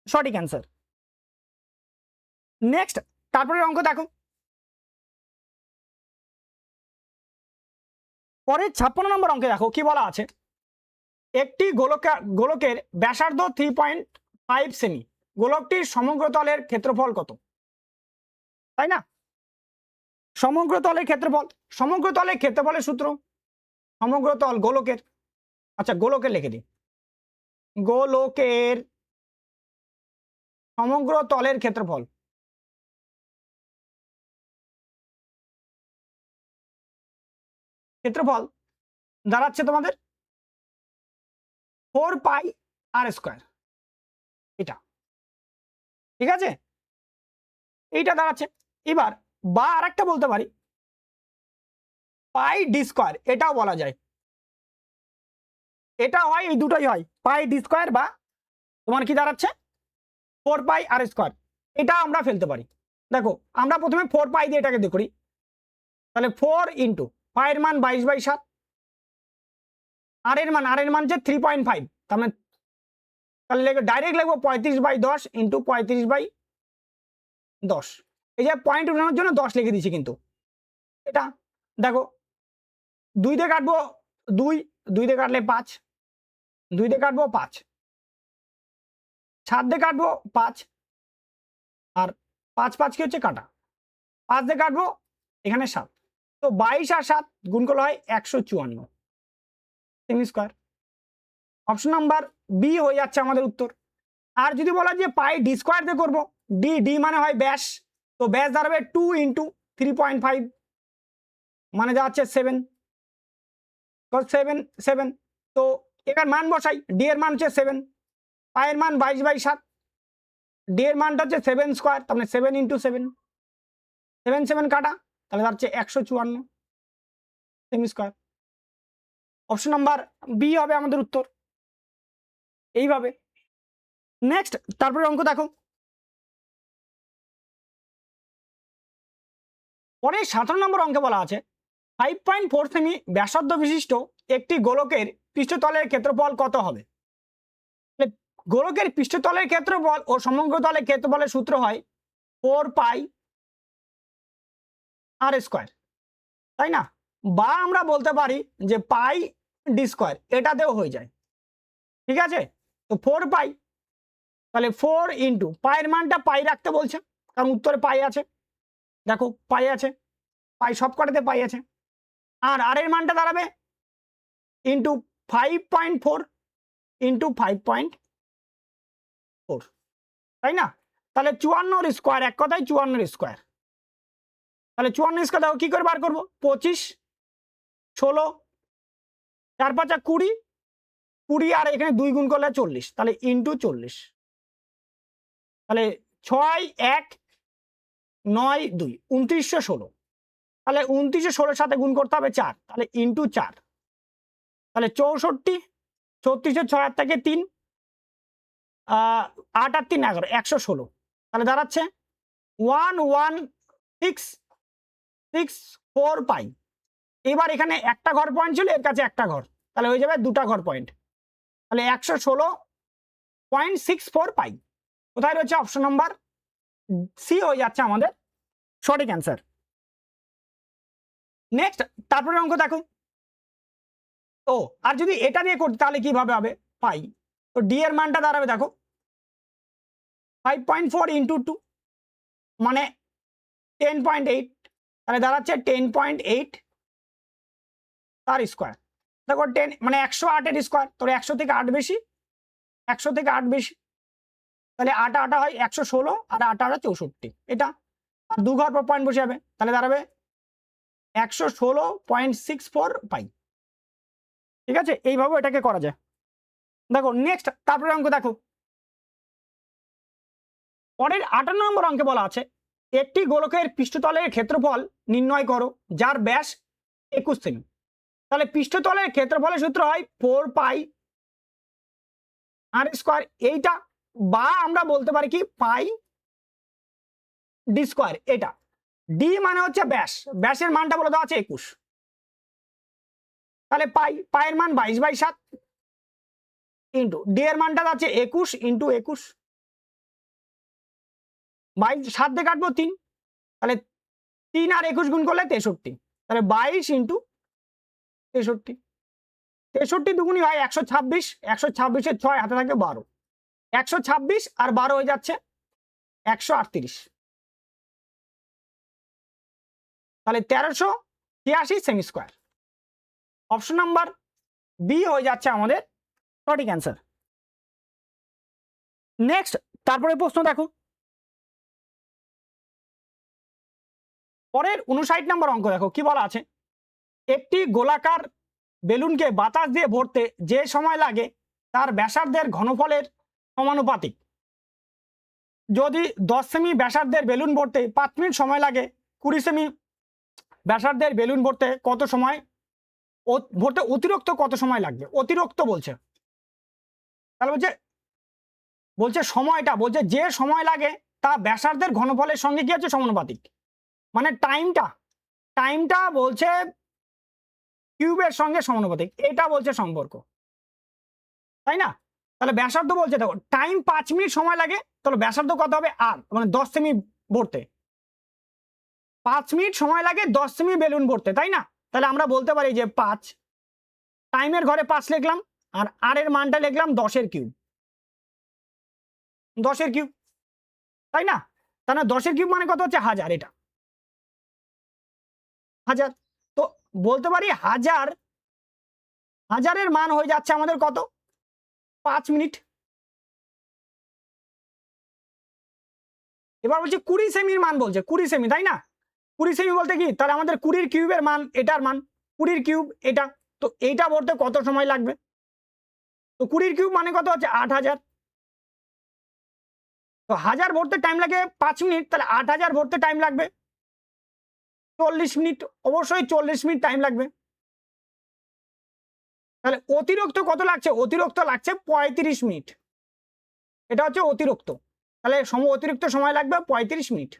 সঠিক অ্যান্সার। নেক্সট, তারপরে অঙ্ক দেখো, পরের 56 নম্বর অঙ্কে দেখো কি বলা আছে। একটি গোলকের ব্যাসার্ধ 3.5 সেমি, গোলকটির সমগ্র তলের ক্ষেত্রফল কত? তাই না? সমগ্র তলের ক্ষেত্রফলের সূত্র, সমগ্র তল গোলকের, আচ্ছা গোলকের লিখে দিই, গোলকের সমগ্র তলের ক্ষেত্রফল দাঁড়াচ্ছে তোমাদের 4πr²। এটা ঠিক আছে, এইটা দাঁড়াচ্ছে। এবার বা আরেকটা বলতে পারি πd², এটাও বলা যায়, এটা হয়, এই দুটোই হয়, πd² বা তোমার কি দাঁড়াচ্ছে 4πr², এটা আমরা ফেলতে পারি। দেখো আমরা প্রথমে 4π দিয়ে এটাকে দিয়ে করি, তাহলে 4 ইন্টু পায়ের মান 22/7, আর এর মান যে 3.5, তাহলে ডাইরেক্ট লিখবো 35/10 ইন্টু 35/10। এই যে পয়েন্ট উঠানোর জন্য 10 লিখে দিচ্ছি, কিন্তু এটা দেখো 2 দিয়ে কাটবো 2, 2 দিয়ে কাটলে 5, 2 দিয়ে কাটবো 5, 7 দিয়ে কাটবো 5, আর 5 5 কি হচ্ছে কাটা, 5 দিয়ে কাটবো এখানে 7, তো 22 আর 7 গুণ করলে হয় 154 semi square. Option number B হয়ে যাচ্ছে আমাদের উত্তর। আর যদি বলা যে πd² দিয়ে করবো, ডি মানে হয় ব্যাস, তো ব্যাস দাঁড়াবে 2 ইন্টু 3.5, মানে যাচ্ছে 7, 7, তো এটার মান বসাই, ডি এর মান হচ্ছে 7, পায়ের মান 22/7, ডি এর মানটা হচ্ছে 7², তার মানে 7 ইন্টু 7, 7 কাটা, তাহলে দাঁড়াচ্ছে 154 semi square. Option number B হবে আমাদের উত্তর। এইভাবে নেক্সট, তারপরে অঙ্ক দেখো, পরে 17 নম্বর অঙ্কে বলা আছে 5.4 সেমি ব্যাসার্ধ বিশিষ্ট একটি গোলকের পৃষ্ঠতলের ক্ষেত্রফল কত হবে? গোলকের পৃষ্ঠতলের ক্ষেত্রফল ও সমগ্র তলের ক্ষেত্রফলের সূত্র হয় 4πr², তাই না? বা আমরা বলতে পারি যে πd², এটাতেও হয়ে যায়, ঠিক আছে। তো 4π, তাহলে 4 ইন্টু পায়ের মানটা পাই রাখতে বলছে, কারণ উত্তরে পাই আছে, দেখো পাই আছে, পাই সব কটাতে পাই আছে, আর আর এর মানটা দাঁড়াবে ইন্টু 5.4 ইন্টু 5.4, তাই না? তাহলে 54² এক কথায় 54²। তাহলে 54² দেখো কি করে বার করবো, 25, 16, 4 5 20, 20 আর এখানে 2 গুণ করলে 40, তাহলে ইন্টু 40, তাহলে 6 1 9 2 2916, তাহলে 2916 সাথে গুণ করতে হবে 4, তাহলে ইন্টু 4, তাহলে 64, 36 6 থেকে 3, 8 আর 3 11, 116, তাহলে দাঁড়াচ্ছে 11664 পাই। এবার এখানে একটা ঘর পয়েন্ট ছিল, এর কাছে একটা ঘর, তাহলে হয়ে যাবে দুটা ঘর পয়েন্ট, তাহলে 116.64 পাই। কোথায় রয়েছে? অপশন নাম্বার সি হয়ে যাচ্ছে আমাদের সঠিক অ্যান্সার। নেক্সট, তারপরে অঙ্ক দেখো, ও আর যদি এটা দিয়ে করতে তাহলে কিভাবে হবে, পাই, তো ডি এর মানটা দাঁড়াবে দেখো 5.4 ইন্টু 2 মানে 10.8, তাহলে দাঁড়াচ্ছে 10.8 তার স্কোয়ার। দেখো 10 মানে 108 এর স্কোয়ার, তোর 100 থেকে 8 বেশি, 100 থেকে 8 বেশি, তাহলে 8 8 হয় 116, আর 8 8 64, এটা আর দু ঘর পর পয়েন্ট বসে যাবে, তাহলে দাঁড়াবে 116.64 পাই। ঠিক আছে, এইভাবে এটাকে করা যায়। দেখো নেক্সট, তারপরে অঙ্ক দেখো, পরের 58 নম্বর অঙ্কে বলা আছে একটি গোলকের পৃষ্ঠতলের ক্ষেত্রফল নির্ণয় করো যার ব্যাস 21 সেমি। তাহলে পৃষ্ঠতলের ক্ষেত্রফলের সূত্র হয় 4πr², এইটা, বা আমরা বলতে পারি কি πd², এটা ডি মানে হচ্ছে ব্যাস, ব্যাসের মানটা বলে দেওয়া আছে 21, তাহলে পায়ের মান 22/7 ইন্টু ডি এর মানটা আছে 21 ইন্টু 21, 7 দিয়ে কাটবো 3, তাহলে 3 আর 21 গুণ করলে 63, তাহলে 22 ইন্টু 63, 63 দুগুণী হয় 126, 126-এর 6 হাতে থাকে 12, 126 আর 12 হয়ে যাচ্ছে 138, তাহলে 1383 semi square. Option number B হয়ে যাচ্ছে আমাদের সঠিক অ্যান্সার। নেক্সট, তারপরে প্রশ্ন দেখো, পরের 59 নম্বর অঙ্ক দেখো কি বলা আছে, একটি গোলাকার বেলুনকে বাতাস দিয়ে ভরতে যে সময় লাগে তার ব্যাসার্ধের ঘনফলের সমানুপাতিক। যদি 10 সেমি ব্যাসার্ধের বেলুন ভরতে 5 মিনিট সময় লাগে, 20 সেমি ব্যাসার্ধের বেলুন ভরতে কত সময়, ভরতে অতিরিক্ত কত সময় লাগবে? অতিরিক্ত বলছে, তাহলে বলছে সময়টা, বলছে যে সময় লাগে তা ব্যাসার্ধের ঘনফলের সঙ্গে কি আছে? সমানুপাতিক। মানে টাইমটা বলছে কিউবের সঙ্গে সমানুপাতিক, এটা বলছে সম্পর্ক, তাই না? তাহলে ব্যাসার্ধ বলছে, দেখো টাইম 5 মিনিট সময় লাগে, তাহলে ব্যাসার্ধ কত হবে? আর মানে 10 সেমি ভরতে 5 মিনিট সময় লাগে 10 সেমি বেলুন ভরতে, তাই না? তাহলে আমরা বলতে পারি যে 5, টাইমের ঘরে 5 লিখলাম, আর আর এর মানটা লিখলাম 10-এর কিউব, 10-এর কিউব, তাই না? তাহলে 10-এর কিউব মানে কত হচ্ছে? 1000, এটা 1000। তো বলতে পারি হাজারের মান হয়ে যাচ্ছে আমাদের কত? 5 মিনিট। এবার বলছে 20 সেমির মান, বলছে 20 সেমি, তাই না? 20 সেমি বলতে কি, তাহলে আমাদের 20-র কিউবের মান এটার মান, 20-র কিউব এটা, তো এইটা ভরতে কত সময় লাগবে? তো 20-র কিউব মানে কত হচ্ছে? 8000। তো 1000 ভরতে টাইম লাগে 5 মিনিট, তাহলে 8000 ভরতে টাইম লাগবে 40 মিনিট, অবশ্যই 40 মিনিট টাইম লাগবে। তাহলে অতিরিক্ত কত লাগছে? অতিরিক্ত লাগছে 35 মিনিট, এটা হচ্ছে অতিরিক্ত, তাহলে অতিরিক্ত সময় লাগবে 35 মিনিট।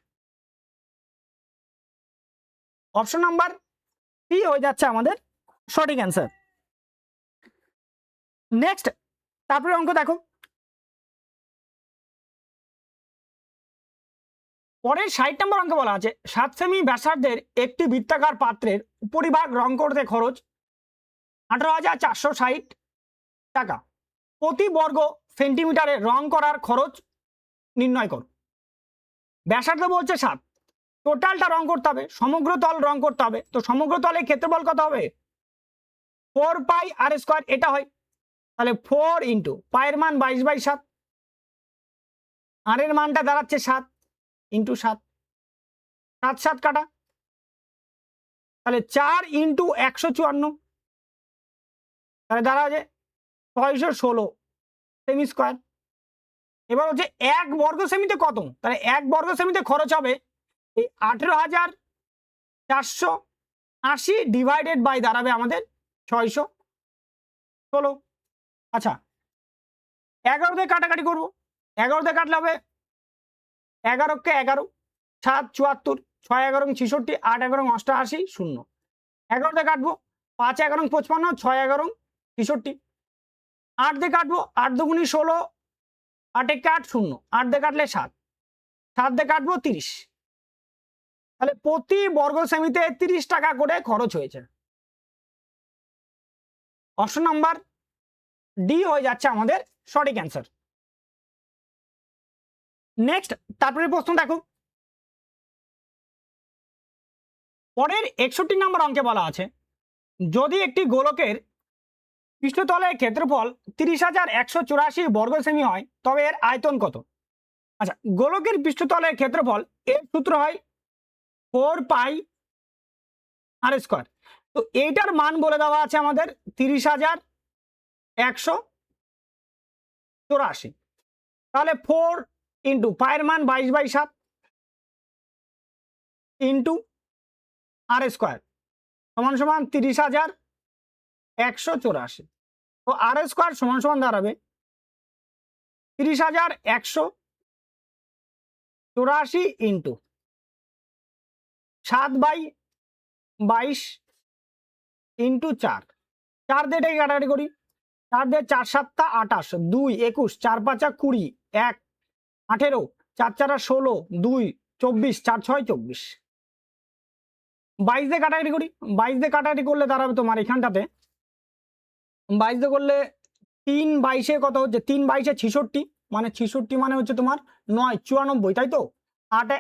অপশন নাম্বার সি হয়ে যাচ্ছে আমাদের সঠিক অ্যান্সার। নেক্সট, তারপরে অঙ্ক দেখো, পরের 60 নম্বর অঙ্কে বলা আছে 7 সেমি ব্যাসার্ধের একটি বৃত্তাকার পাত্রের উপরিভাগ রং করতে খরচ 18,460 টাকা, প্রতি বর্গ সেন্টিমিটারে রং করার খরচ নির্ণয় করো। ব্যাসার্ধ বলছে 7, টোটালটা রং করতে হবে, সমগ্র তল রং করতে হবে, তো সমগ্র তলের ক্ষেত্রফল কত হবে? 4 পাই আর স্কোয়ার, এটা হয়, তাহলে 4 ইন্টু পায়ের মান 22/7, আর এর মানটা দাঁড়াচ্ছে 7 ইন্টু 7, 7 7 কাটা, তাহলে 4 ইন্টু 154, তাহলে দাঁড়া যে 616 সেমি স্কোয়ার। এবার হচ্ছে 1 বর্গ সেমিতে কত? তাহলে 1 বর্গ সেমিতে খরচ হবে এই 18,480 ডিভাইডেড বাই দাঁড়াবে আমাদের 616। আচ্ছা, 11 দিয়ে কাটাকাটি করবো, 11 দিয়ে কাটলে হবে 11কে 11, 7 74, 6 11 66, 8 11 88, 0। 11 দিয়ে কাটবো, 5 11 55, 6 11 63। 8 দিয়ে কাটবো, 8 দুগুণী 16, 8 একে 8, 0। 8 দিয়ে কাটলে 7, 7 দিয়ে কাটবো 30। তাহলে প্রতি বর্গ সেমিতে 30 টাকা করে খরচ হয়েছে। অপশন নাম্বার ডি হয়ে যাচ্ছে আমাদের সঠিক অ্যান্সার। নেক্সট, তারপরে প্রশ্ন দেখো, পরের 61 নম্বর অঙ্কে বলা আছে যদি একটি গোলকের পৃষ্ঠতলের ক্ষেত্রফল 30,184 বর্গ সেমি হয় তবে এর আয়তন কত? আচ্ছা, গোলকের পৃষ্ঠতলের ক্ষেত্রফল এর সূত্র হয় 4 পাই আর স্কোয়ার, তো এইটার মান বলে দেওয়া আছে আমাদের 30,184, তাহলে 4 ইন্টু পায়ের মান 22/7 ইন্টু আর স্কোয়ার সমান সমান 30,184, তো আর স্কোয়ার সমান সমান দাঁড়াবে 30,184 ইন্টু 7/22 ইন্টু 4, 4 দিয়ে এটাকে কাটাকাটি করি, 4 দিয়ে 4 7 28, 2 21, 4 5 20, 1 18, 4 4 16, 2 24, 4 6 24, 22 দিয়ে কাটাকাটি করি, 22 দিয়ে কাটাকাটি করলে দাঁড়াবে তোমার এখানটাতে 22 দিয়ে করলে 3 22 কত হচ্ছে, 3 22 66, মানে 66 মানে হচ্ছে তোমার 9 94, তাই তো? 8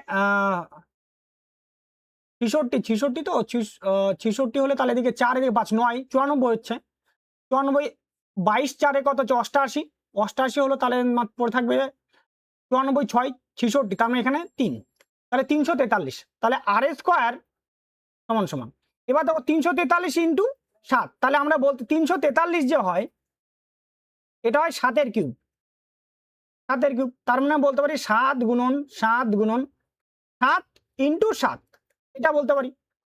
66 তো 66 হলে তাহলে এদিকে 4 এদিকে 5 9 94 হচ্ছে। 94 22 4 কত হচ্ছে 88, 88 হলো তাহলে পড়ে থাকবে 94 6 66, তার মানে এখানে 3, তাহলে 343, তাহলে আর স্কোয়ার সমান সমান। এবার দেখো 343 ইন্টু 7, তাহলে আমরা বলতে 343 যে হয় এটা হয় 7 কিউব, 7 কিউব, তার মানে বলতে পারি 7 গুণন 7 গুণন 7 ইন্টু 7, এটা বলতে পারি।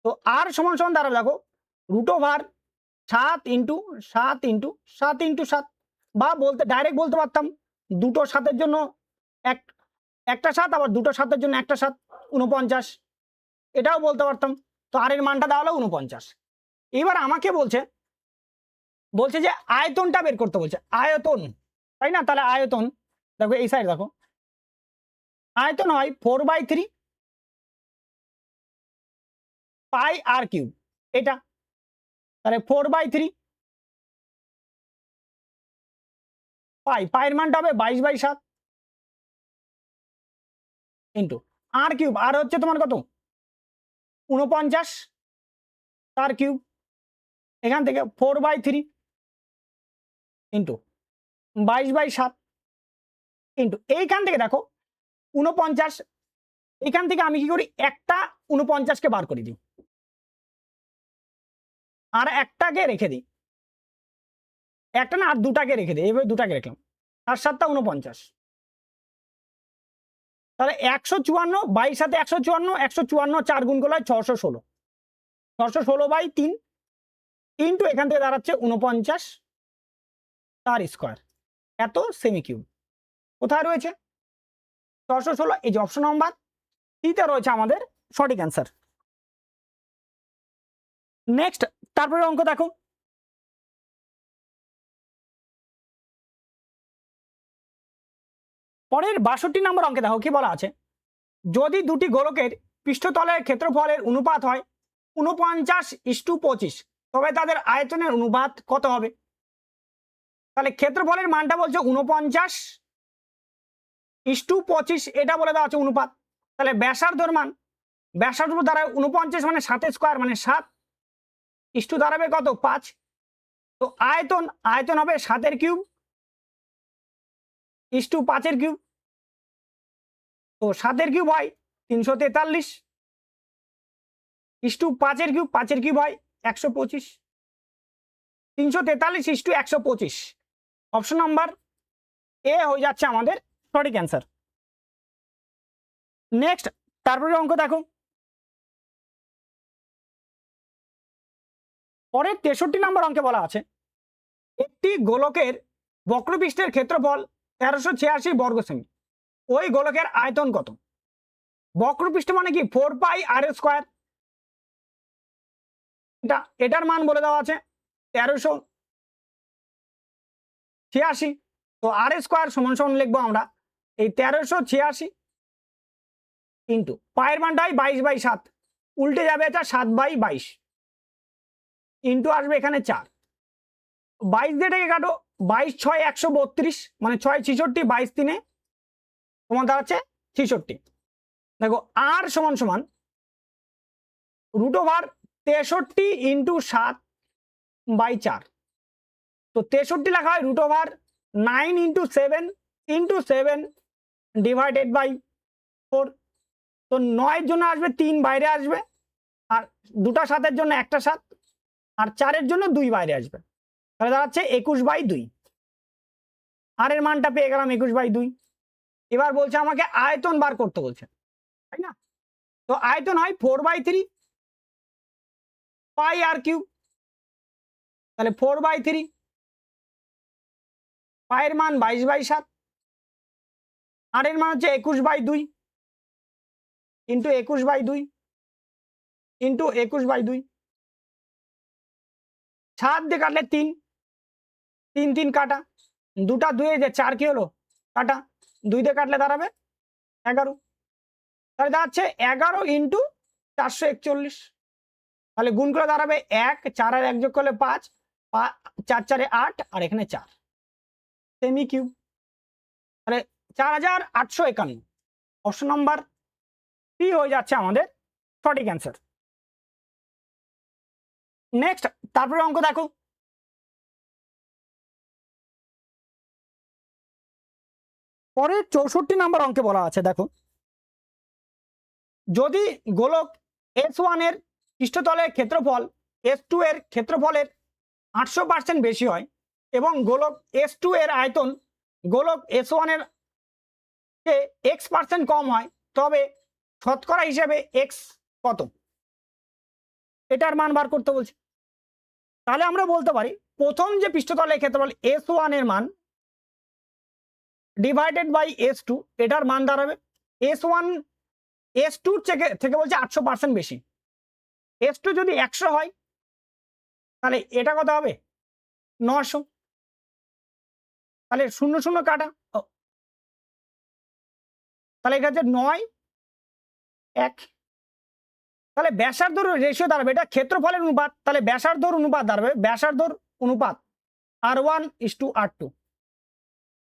তো আর সমান সমান দাঁড়াবে দেখো √7 ইন্টু 7 ইন্টু 7 ইন্টু 7, বা বলতে ডাইরেক্ট বলতে পারতাম দুটো 7-এর জন্য একটা 7, আবার দুটো 7-এর জন্য একটা 7, 49, এটাও বলতে পারতাম। তো আর এর মানটা দেওয়া হলো 49। এবার আমাকে বলছে যে আয়তনটা বের করতে বলছে, আয়তন, তাই না? তাহলে আয়তন দেখো এই সাইড দেখো, আয়তন হয় 4/3 পাই আর কিউব, এটা তাহলে 4/3 পাইয়ের মানটা হবে 22/7 ইন্টু আর কিউব, আর হচ্ছে তোমার কত 49 তার কিউব, এখান থেকে 4/3 ইন্টু 22/7 ইন্টু এইখান থেকে দেখো 49, এখান থেকে আমি কি করি একটা 49কে বার করে দিই আর একটাকে রেখে দিই, একটা না আর দুটাকে রেখে দিই, এইভাবে দুটাকে রাখলাম, আর 7টা 49, তাহলে 154, 22 সাথে 154, 154 4 গুণ করলে 616, 616/3 ইন্টু এখান থেকে দাঁড়াচ্ছে 49 তার স্কোয়ার, এত সেমি কিউব। কোথায় রয়েছে 616, এই যে অপশন নাম্বার সিতে রয়েছে আমাদের সঠিক অ্যান্সার। নেক্সট তারপরে অঙ্ক দেখো, পরের 62 নম্বর অঙ্কে দেখো কি বলা আছে, যদি দুটি গোলকের পৃষ্ঠতলের ক্ষেত্রফলের অনুপাত হয় 49:25, তবে তাদের আয়তনের অনুপাত কত হবে? তাহলে ক্ষেত্রফলের মানটা বলছে 49:25, এটা বলে দেওয়া আছে অনুপাত। তাহলে ব্যাসার্ধর মান, ব্যাসার্ধ দাঁড়ায় 49 মানে 7 স্কোয়ার মানে 7 ইস্টু দাঁড়াবে কত 5, তো আয়তন হবে 7 কিউব ইস্টু 5 কিউব, তো 7 কিউব হয় 343 ইস্টু 5 কিউব, 5 কিউব হয় 125, 343 ইস্টু 125, অপশন নাম্বার এ হয়ে যাচ্ছে আমাদের সঠিক অ্যান্সার। নেক্সট তারপরে অঙ্ক দেখো, পরের 63 নম্বর অঙ্কে বলা আছে, একটি গোলকের বক্রপৃষ্ঠের ক্ষেত্রফল 1386 বর্গ সেমি, ওই গোলকের আয়তন কত? বক্রপৃষ্ঠ মানে কি 4πr², এটার মান বলে দেওয়া আছে 1386, তো আর স্কোয়ার সমান সমান লিখবো আমরা এই 1386 ইন্টু পায়ের মানটা হয় 22/7, উল্টে যাবে এটা 7/22 ইন্টু আসবে এখানে 4, 22 দিয়ে থেকে কাটো, 22 6 132 মানে 6 66, 22 3 তোমার দাঁড়াচ্ছে 66। দেখো আর সমান সমান √63 ইন্টু 7/4, তো 63 লেখা হয় √9 ইন্টু 7 ইন্টু 7 ডিভাইডেড বাই 4, তো 9 জন্য আসবে 3 বাইরে আসবে, আর দুটা 7-এর জন্য একটা 7, আর 4-এর জন্য 2 বাইরে আসবে, তাহলে দাঁড়াচ্ছে 21/2, আর এর মানটা পেয়ে গেলাম 21/2। এবার বলছে আমাকে আয়তন বার করতে বলছে, তাই না? তো আয়তন হয় 4/3 পাই আর কিউব, তাহলে 4/3 পায়ের মান 22/7, আর এর মান হচ্ছে 21/2 ইন্টু 21/2 ইন্টু 21/2, 7 দিয়ে কাটলে 3, 3 3 কাটা, দুটা 2 যে 4 কি হলো কাটা, 2 দিয়ে কাটলে দাঁড়াবে 11, তাহলে দাঁড়াচ্ছে 11 ইন্টু 441, তাহলে গুণ করে দাঁড়াবে 1, 4 আর 1 যোগ করলে 5, 4 4 8 আর এখানে 4 সেমি কিউব, তাহলে 4851। অপশন নাম্বার সি হয়ে যাচ্ছে আমাদের সঠিক অ্যান্সার। নেক্সট তারপরে অঙ্ক দেখো, পরে 64 নম্বর অঙ্কে বলা আছে, দেখো যদি গোলক S1 এর পৃষ্ঠতলের ক্ষেত্রফল S2 এর ক্ষেত্রফলের 800% বেশি হয় এবং গোলক S2 এর আয়তন গোলক S1 এর x% কম হয়, তবে শতকরা হিসেবে x কত, এটার মান বার করতে বলছে। তাহলে আমরা বলতে পারি প্রথম যে পৃষ্ঠতলের ক্ষেত্রফল S1 এর মান ডিভাইডেড বাই S2, এটার মান দাঁড়াবে S1 S2 থেকে বলছে 800% বেশি, S2 যদি 100 হয় তাহলে এটা কত হবে 900, তাহলে 0 0 কাটা, তাহলে এটা হচ্ছে 9 1, তাহলে ব্যাসার্ধর রেশিও দাঁড়াবে, এটা ক্ষেত্রফলের অনুপাত, তাহলে ব্যাসার্ধর অনুপাত দাঁড়াবে, ব্যাসার্ধর অনুপাত R1:R2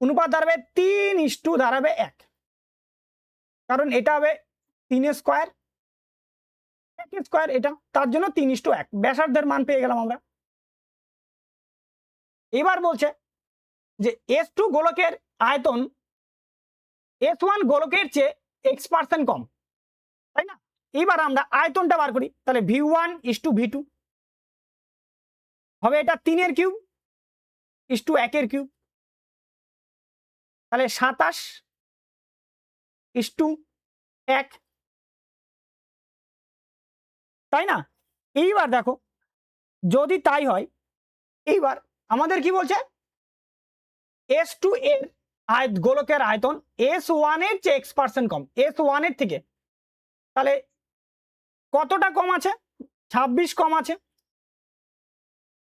অনুপাত দাঁড়াবে 3 দাঁড়াবে 1, কারণ এটা হবে 3 স্কোয়ার 1 স্কোয়ার, এটা তার জন্য 3:1 ব্যাসার্ধের মান পেয়ে গেলাম আমরা। এবার বলছে যে S2 গোলকের আয়তন S1 গোলকের চেয়ে x% কম, তাই না? এবার আমরা আয়তনটা বার করি, তাহলে V1:V2 হবে এটা 3 এর কিউব 1 এর কিউব, তাহলে 27:1, তাই না? এইবার দেখো যদি তাই হয়, এইবার আমাদের কি বলছে S2 এর গোলকের আয়তন S1 এর চেয়ে x% কম, S1 এর থেকে, তাহলে কতটা কম আছে 26 কম আছে।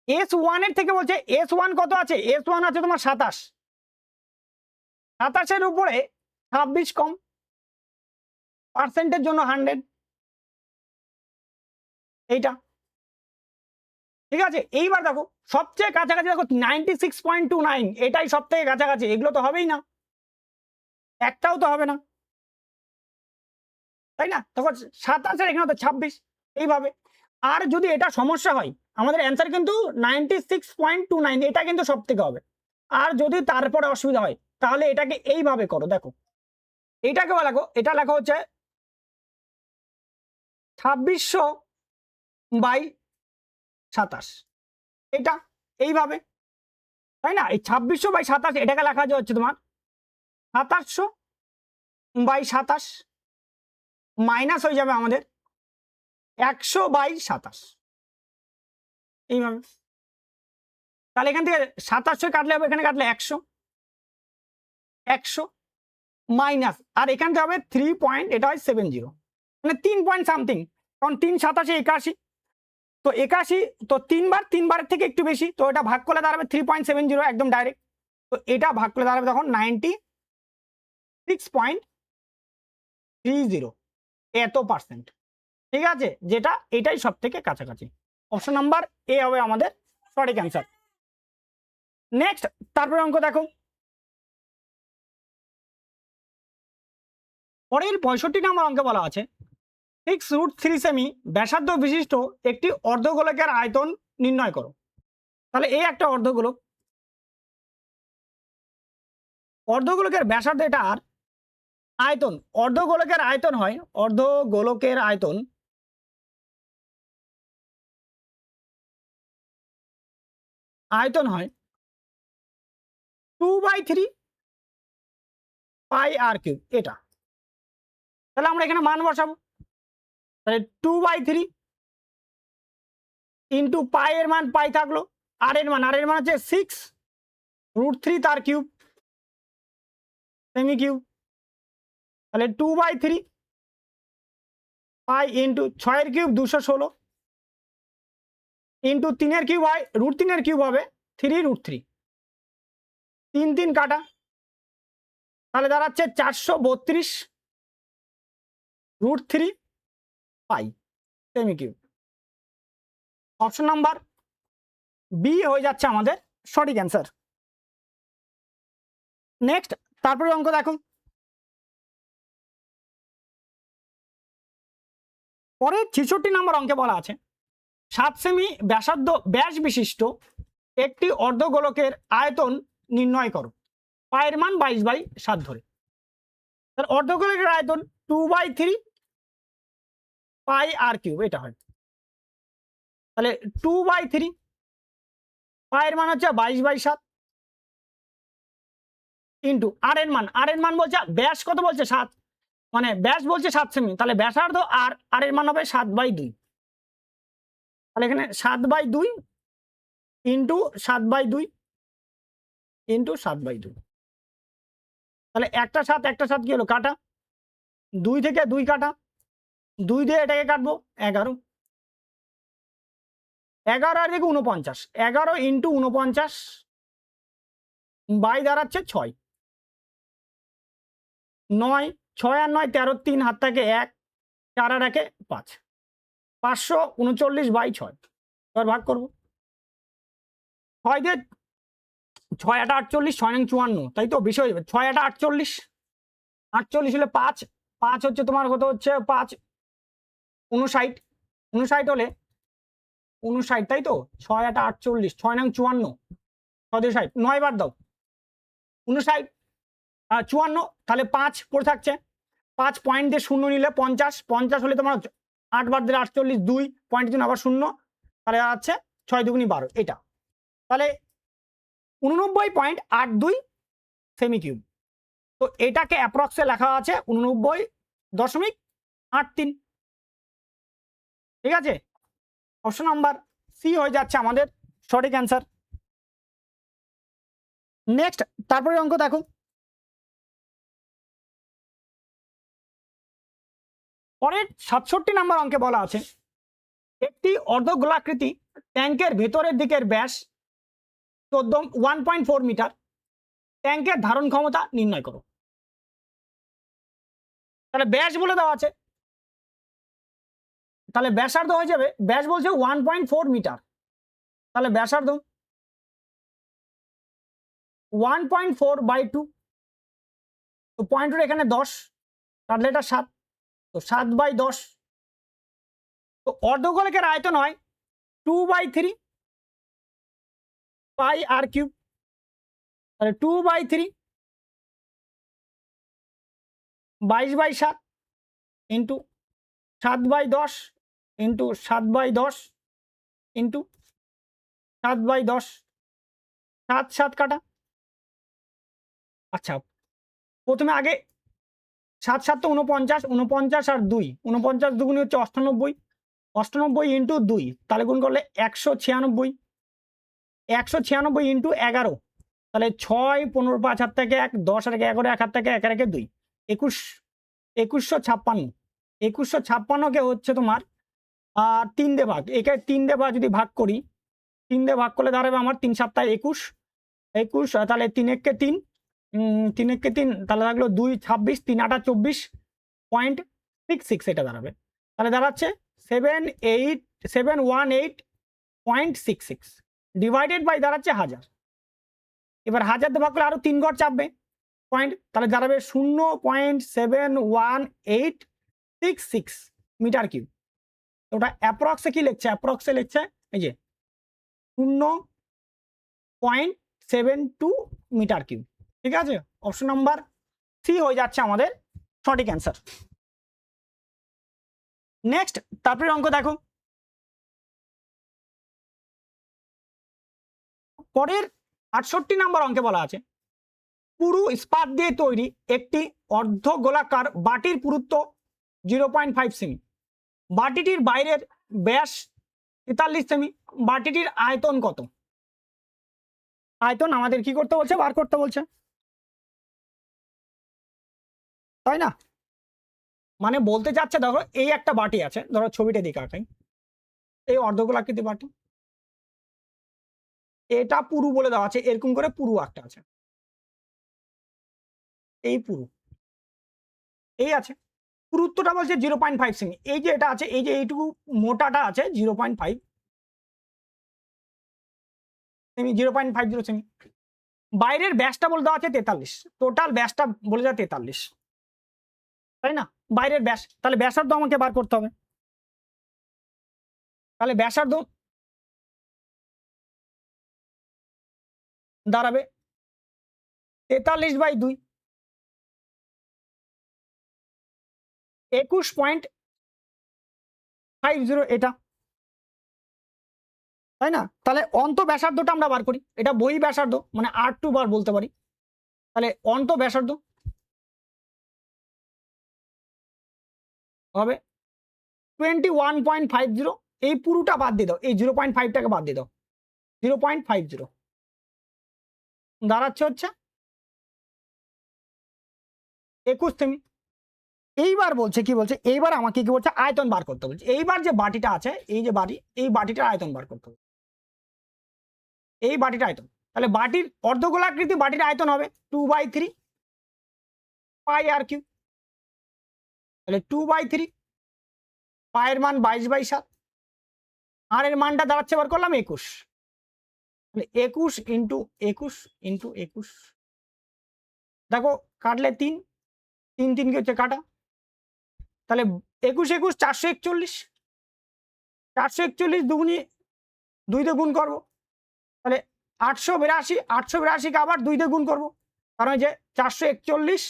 S1 এর থেকে বলছে S1 কত আছে, S1 আছে তোমার 27, 27 উপরে 26 কম, পার্সেন্টের জন্য 100, এইটা ঠিক আছে। এইবার দেখো সবচেয়ে কাছাকাছি, দেখো 96.29, এটাই সব থেকে কাছাকাছি, এগুলো তো হবেই না, একটাও তো হবে না, তাই না? তখন 27 এখানে তো 26, এইভাবে। আর যদি এটা সমস্যা হয়, আমাদের অ্যান্সার কিন্তু 96.29, এটা কিন্তু সব থেকে হবে। আর যদি তারপরে অসুবিধা হয় তাহলে এটাকে এইভাবে করো, দেখো এইটাকে লেখো, এটা লেখা হচ্ছে 2600/27, এটা এইভাবে, তাই না? এই 2600/27 এটাকে লেখা হচ্ছে তোমার 2700/27 মাইনাস হয়ে যাবে আমাদের 100/27, এইভাবে। তাহলে এখান থেকে 2700 কাটলে হবে, এখানে কাটলে 100 মাইনাস, আর এখান থেকে হবে 3 পয়েন্ট, এটা হয় 70, মানে 3 পয়েন্ট সামথিং, কারণ 3 27 81, তো 81 তো 3 বারের থেকে একটু বেশি, তো এটা ভাগ করলে দাঁড়াবে 3.70 একদম ডাইরেক্ট, তো এটা ভাগ করলে দাঁড়াবে তখন 96.30, এত পার্সেন্ট, ঠিক আছে, যেটা এটাই সব থেকে কাছাকাছি। অপশন নাম্বার এ হবে আমাদের সঠিক অ্যান্সার। নেক্সট তারপরে অঙ্ক দেখো, পরের 65 নম্বর অঙ্কে বলা আছে 6√3 সেমি ব্যাসার্ধ বিশিষ্ট একটি অর্ধগোলকের আয়তন নির্ণয় করো। তাহলে এই একটা অর্ধগোলক, অর্ধগোলকের ব্যাসার্ধ এটা, আর আয়তন অর্ধগোলকের আয়তন হয়, অর্ধগোলকের আয়তন হয় 2/3 πr3, এটা। তাহলে আমরা এখানে মান বসাবো, তাহলে 2/3 ইন্টু পাই এর মান পাই থাকলো, আর এর মান হচ্ছে 6√3 তার কিউব সেমি কিউব, তাহলে 2/3 পাই ইন্টু 6 এর কিউব 216 ইন্টু 3 এর কিউব হয় √3 এর কিউব হবে 3√3, 3 3 কাটা, তাহলে দাঁড়াচ্ছে 432√3 পাই সেমি কিউব। অপশন নাম্বার বি হয়ে যাচ্ছে আমাদের সঠিক অ্যান্সার। নেক্সট তারপরে অঙ্ক দেখো, পরের 66 নম্বর অঙ্কে বলা আছে 7 সেমি ব্যাসার্ধ ব্যাস বিশিষ্ট একটি অর্ধগোলকের আয়তন নির্ণয় করো। পায়ের মান 22/7 ধরে। তার অর্ধগোলকের আয়তন 2/3 পাই আর কিউব, এটা হয়। তাহলে 2/3 পায়ের মান হচ্ছে 22/7 ইন্টু আর এর মান বলছে ব্যাস কত বলছে 7, মানে ব্যাস বলছে 7 সেমি, তাহলে ব্যাসার্ধ আর এর মান হবে 7/2। তাহলে এখানে 7/2 ইন্টু 7/2 ইন্টু 7/2। তাহলে একটা 7 কি হলো কাটা, 2 থেকে 2 কাটা, 2 দিয়ে এটাকে কাটবো 11, 11 আর দেখো 49, 11 ইন্টু 49 বাই দাঁড়াচ্ছে 6, 9, 6 আর 9 13, 3 হাত থেকে 1, 4 আর 1 5, 539/6। এবার ভাগ করবো 6 দিয়ে, 6 8 48, 6 9 54, তাই তো বিষয় 6 8 48, 48 হলে 5, 5 হচ্ছে তোমার কত হচ্ছে 5 59, 59 হলে 59, তাই তো 6 8 48, 6 9 54, 6 দিয়ে 60, 9 বার দাও 59 54, তাহলে 5 পড়ে থাকছে, 5 পয়েন্ট দিয়ে শূন্য নিলে 50, 50 হলে তোমার 8 বার দিলে 48, 2 পয়েন্ট দিন আবার শূন্য, তাহলে আছে 6 2 12 এটা। তাহলে 89.82 সেমি কিউব। তো এটাকে অ্যাপ্রক্সে লেখা আছে 89.83। ঠিক আছে, অপশন নাম্বার সি হয়ে যাচ্ছে আমাদের সঠিক অ্যান্সার। নেক্সট তারপরে অঙ্ক দেখো, পরের 67 নম্বর অঙ্কে বলা আছে একটি অর্ধগোলাকৃতি ট্যাঙ্কের ভেতরের দিকের ব্যাস 1.4 মিটার, ট্যাঙ্কের ধারণ ক্ষমতা নির্ণয় করো। তাহলে ব্যাস বলে দেওয়া আছে, তাহলে ব্যাসার্ধ হয়ে যাবে, ব্যাস বলছে 1.4 মিটার, তাহলে ব্যাসার্ধ 1.4/2, তো পয়েন্টের এখানে 10, তাহলে এটা 7, তো 7/10। তো অর্ধগোলকের আয়তন হয় 2/3 পাই আর কিউব, তাহলে 2/3 22/7 ইন্টু 7/10 ইন্টু 7/10 ইন্টু 7/10, 7 7 কাটা। আচ্ছা, প্রথমে আগে 7 7 তো 49, 49 আর 2, 49 দুগুণে হচ্ছে 98, 98 ইন্টু 2, তাহলে গুণ করলে 196, 196 ইন্টু 11, তাহলে 6 15 5 হাত থেকে 1, 10 আর 11 1 হাত থেকে 1 আর 2, 21, 2156, 2156কে হচ্ছে তোমার 3 দিয়ে ভাগ, একে 3 দিয়ে ভাগ যদি ভাগ করি, 3 দিয়ে ভাগ করলে দাঁড়াবে আমার 3 7 21, 21, তাহলে 3 1 কে 3, 3 1 কে 3, তাহলে থাকলো 2 26, 3 8 24.66, এটা দাঁড়াবে। তাহলে দাঁড়াচ্ছে 718.66 ডিভাইডেড বাই দাঁড়াচ্ছে 1000। এবার 1000 দিয়ে ভাগ করলে আরো 3 ঘর চাপবে পয়েন্ট, তাহলে দাঁড়াবে 0.7186 মিটার কিউব। ওটা অ্যাপ্রক্সে কি লিখছে, অ্যাপ্রক্সে লিখছে এই যে 0.72 মিটার কিউব। ঠিক আছে, অপশন নাম্বার সি হয়ে যাচ্ছে আমাদের সঠিক অ্যান্সার। নেক্সট তারপরে অঙ্ক দেখো, পরের 68 নম্বর অঙ্কে বলা আছে পুরু ইস্পাত দিয়ে তৈরি একটি অর্ধ গোলাকার বাটির পুরুত্ব 0.5 সেমি, বাটিটির বাইরের ব্যাস 43 সেমি, বাটিটির আয়তন কত? আয়তন আমাদের কি করতে বলছে, বার করতে বলছে, তাই না? মানে বলতে চাচ্ছে ধরো এই একটা বাটি আছে, ধরো ছবিটা দিকে আঁকাই, এই অর্ধগোলাকৃতি বাটি, এটা পুরু বলে দেওয়া আছে, এরকম করে পুরু একটা আছে, এই পুরু এই আছে, পুরুত্বটা বলছে 0.5 সেমি, এই যে এটা আছে, এই যে এইটুকু মোটাটা আছে 0.5, সেমি 0.50 সেমি। বাইরের ব্যাসটা বলে দেওয়া আছে 43, টোটাল ব্যাসটা বলে দেওয়া 43, তাই না? বাইরের ব্যাস, তাহলে ব্যাসার্ধ আমাকে বার করতে হবে। তাহলে ব্যাসার্ধ দাঁড়াবে 43/2, 21.50 এটা, তাই না? তাহলে অন্ত ব্যাসার্ধটা আমরা বার করি, এটা বহি ব্যাসার্ধ মানে R2 বার বলতে পারি। তাহলে অন্ত ব্যাসার্ধ হবে 21.50, এই পুরোটা বাদ দিয়ে দাও, এই 0.5টাকে বাদ দিয়ে দাও, 0.50 দাঁড়াচ্ছে হচ্ছে 21 সেমি। এইবার বলছে কি বলছে, এইবার আমাকে কি বলছে, আয়তন বার করতে বলছে। এইবার যে বাটিটা আছে, এই যে বাটি, এই বাটিটার আয়তন বার করতে হবে, এই বাটির আয়তন। তাহলে বাটির অর্ধগোলাকৃতি বাটির আয়তন হবে 2/3 পাই আর কিউ। তাহলে 2/3, পায়ের মান 22/7, আর এর মানটা দাঁড়াচ্ছে বার করলাম 21। তাহলে 21 ইন্টু 21 ইন্টু 21, দেখো কাটলে 3, 3 3 কে হচ্ছে কাটা, তাহলে 21 21 441, 441 দুগুনি 2 দিয়ে গুণ করবো, তাহলে 882, 882 কে আবার 2 দিয়ে গুণ করবো, কারণ যে 441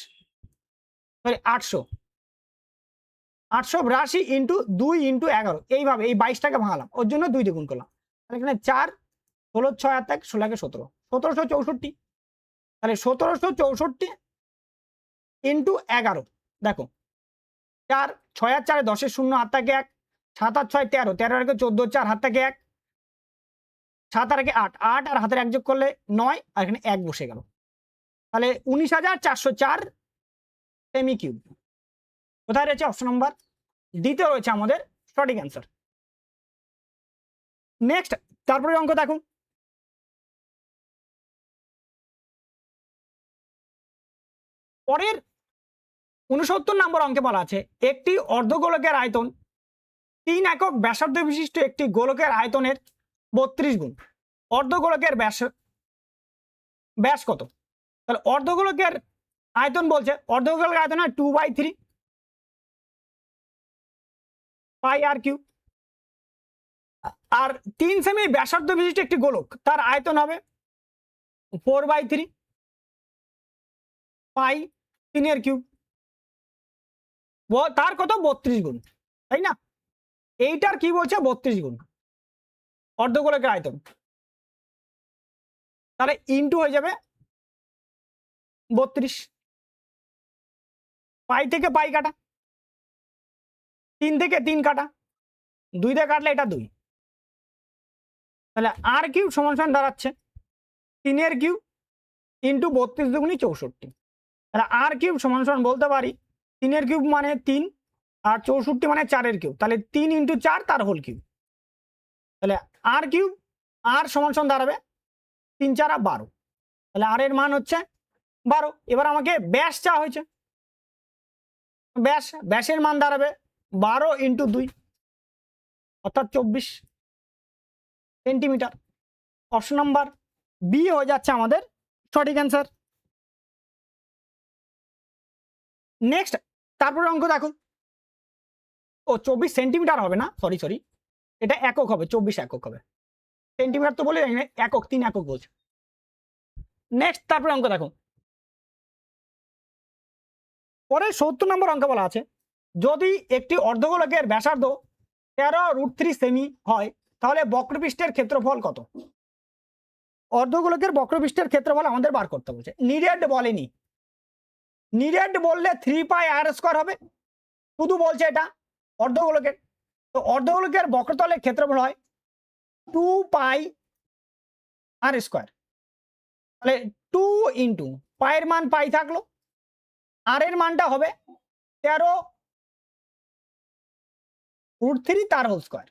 সরি 882 ইন্টু 2 ইন্টু 11, এইভাবে এই 22টাকে ভাঙালাম, ওর জন্য 2 দিয়ে গুণ করলাম। তাহলে এখানে 4 16 6 আর 1 16 17, 1764। তাহলে 1764 ইন্টু 11, দেখো 4 6 আর 4 10 0 হাত থেকে 1, 7 আর 6 13, 13 আর 14 4 হাত থেকে 1, 7 আর 8 8 আর হাতের 1 যোগ করলে 9, আর এখানে 1 বসে গেল। তাহলে 19,404 সেমি কিউব। কোথায় রয়েছে? অপশন নাম্বার দ্বিতীয় রয়েছে আমাদের সঠিক অ্যান্সার। নেক্সট, তারপরে অঙ্ক দেখো, পরের 69 নম্বর অঙ্কে বলা আছে একটি অর্ধগোলকের আয়তন 3 একক ব্যাসার্ধ বিশিষ্ট একটি গোলকের আয়তনের 32 গুণ। অর্ধগোলকের ব্যাস কত? তাহলে অর্ধগোলকের আয়তন বলছে, অর্ধগোলকের আয়তন হয় 2/3 পাই আর কিউ, আর 3 সেমি ব্যাসার্ধ বিশিষ্ট একটি গোলক, তার আয়তন হবে 4/3 পাই 3 কিউব, তার কত? 32 গুণ, তাই না? এইটার কি বলছে? 32 গুণ অর্ধগোলকের আয়তন, তাহলে ইনটু হয়ে যাবে 32, পাই থেকে পাই কাটা, 3 থেকে 3 কাটা, 2 দিয়ে কাটলে এটা 2, তাহলে আর কিউব সমান সমান দাঁড়াচ্ছে 3 কিউব ইন্টু 32 দুগুনি 64। তাহলে আর কিউব সমান সমান বলতে পারি 3 কিউব মানে 3, আর 64 মানে 4 কিউব, তাহলে 3 ইন্টু 4 তার হোল কিউব। তাহলে আর কিউব আর সমান সমান দাঁড়াবে 3 4 12, তাহলে আর এর মান হচ্ছে 12। এবার আমাকে ব্যাস চাওয়া হয়েছে, ব্যাসের মান দাঁড়াবে 12 ইন্টু 2, অর্থাৎ 24 সেন্টিমিটার। অপশন নাম্বার বি হয়ে যাচ্ছে আমাদের সঠিক অ্যান্সার। নেক্সট, তারপরে অঙ্ক দেখো, ও 24 সেন্টিমিটার হবে না, সরি এটা একক হবে, 24 একক হবে, সেন্টিমিটার তো বলে একক, 3 একক বলছে। নেক্সট, তারপরে অঙ্ক দেখো, পরে 70 নম্বর অঙ্ক বলা আছে যদি একটি অর্ধগোলকের ব্যাসার্ধ 13√3 সেমি হয় তাহলে বক্রপৃষ্ঠের ক্ষেত্রফল কত? অর্ধগোলকের বক্রপৃষ্ঠের ক্ষেত্রফল আমাদের বার করতে বলছে, নিডেড বলেনি, নিডেড বললে 3 পাই আর স্কয়ার হবে, শুধু বলছে এটা অর্ধগোলকের। তো অর্ধগোলকের বক্রতলের ক্ষেত্রফল হয় 2 পাই আর স্কয়ার, তাহলে 2 ইন্টু পায়ের মান পাই থাকলো, আর এর মানটা হবে 13√3 তার হোল স্কয়ার,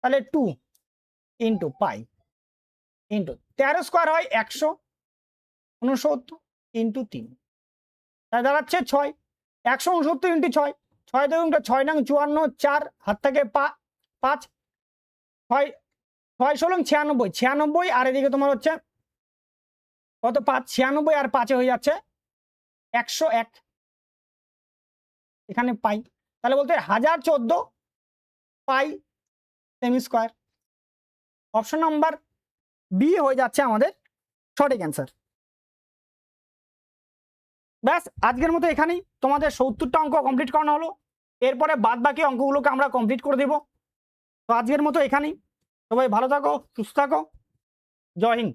তাহলে 2 ইন্টু পাই ইন্টু 13 স্কয়ার হয় 169 ইন্টু 3, তাই দাঁড়াচ্ছে 6, 169 ইন্টু 6, 6 2 6 নং 54, 4 হাত থেকে 5, 6 6 ষোলং 96, 96 আর এদিকে তোমার হচ্ছে কত 5, 96 আর 5 হয়ে যাচ্ছে 101, এখানে পাই, তাহলে বলতে 1014 পাই সেমি স্কোয়ার। অপশন নাম্বার বি হয়ে যাচ্ছে আমাদের সঠিক অ্যান্সার। ব্যাস আজকের মতো এখানেই তোমাদের 70টা অঙ্ক কমপ্লিট করানো হলো, এরপরে বাদ বাকি অঙ্কগুলোকে আমরা কমপ্লিট করে দেব। তো আজকের মতো এখানেই, সবাই ভালো থাকো, সুস্থ থাকো, জয় হিন্দ।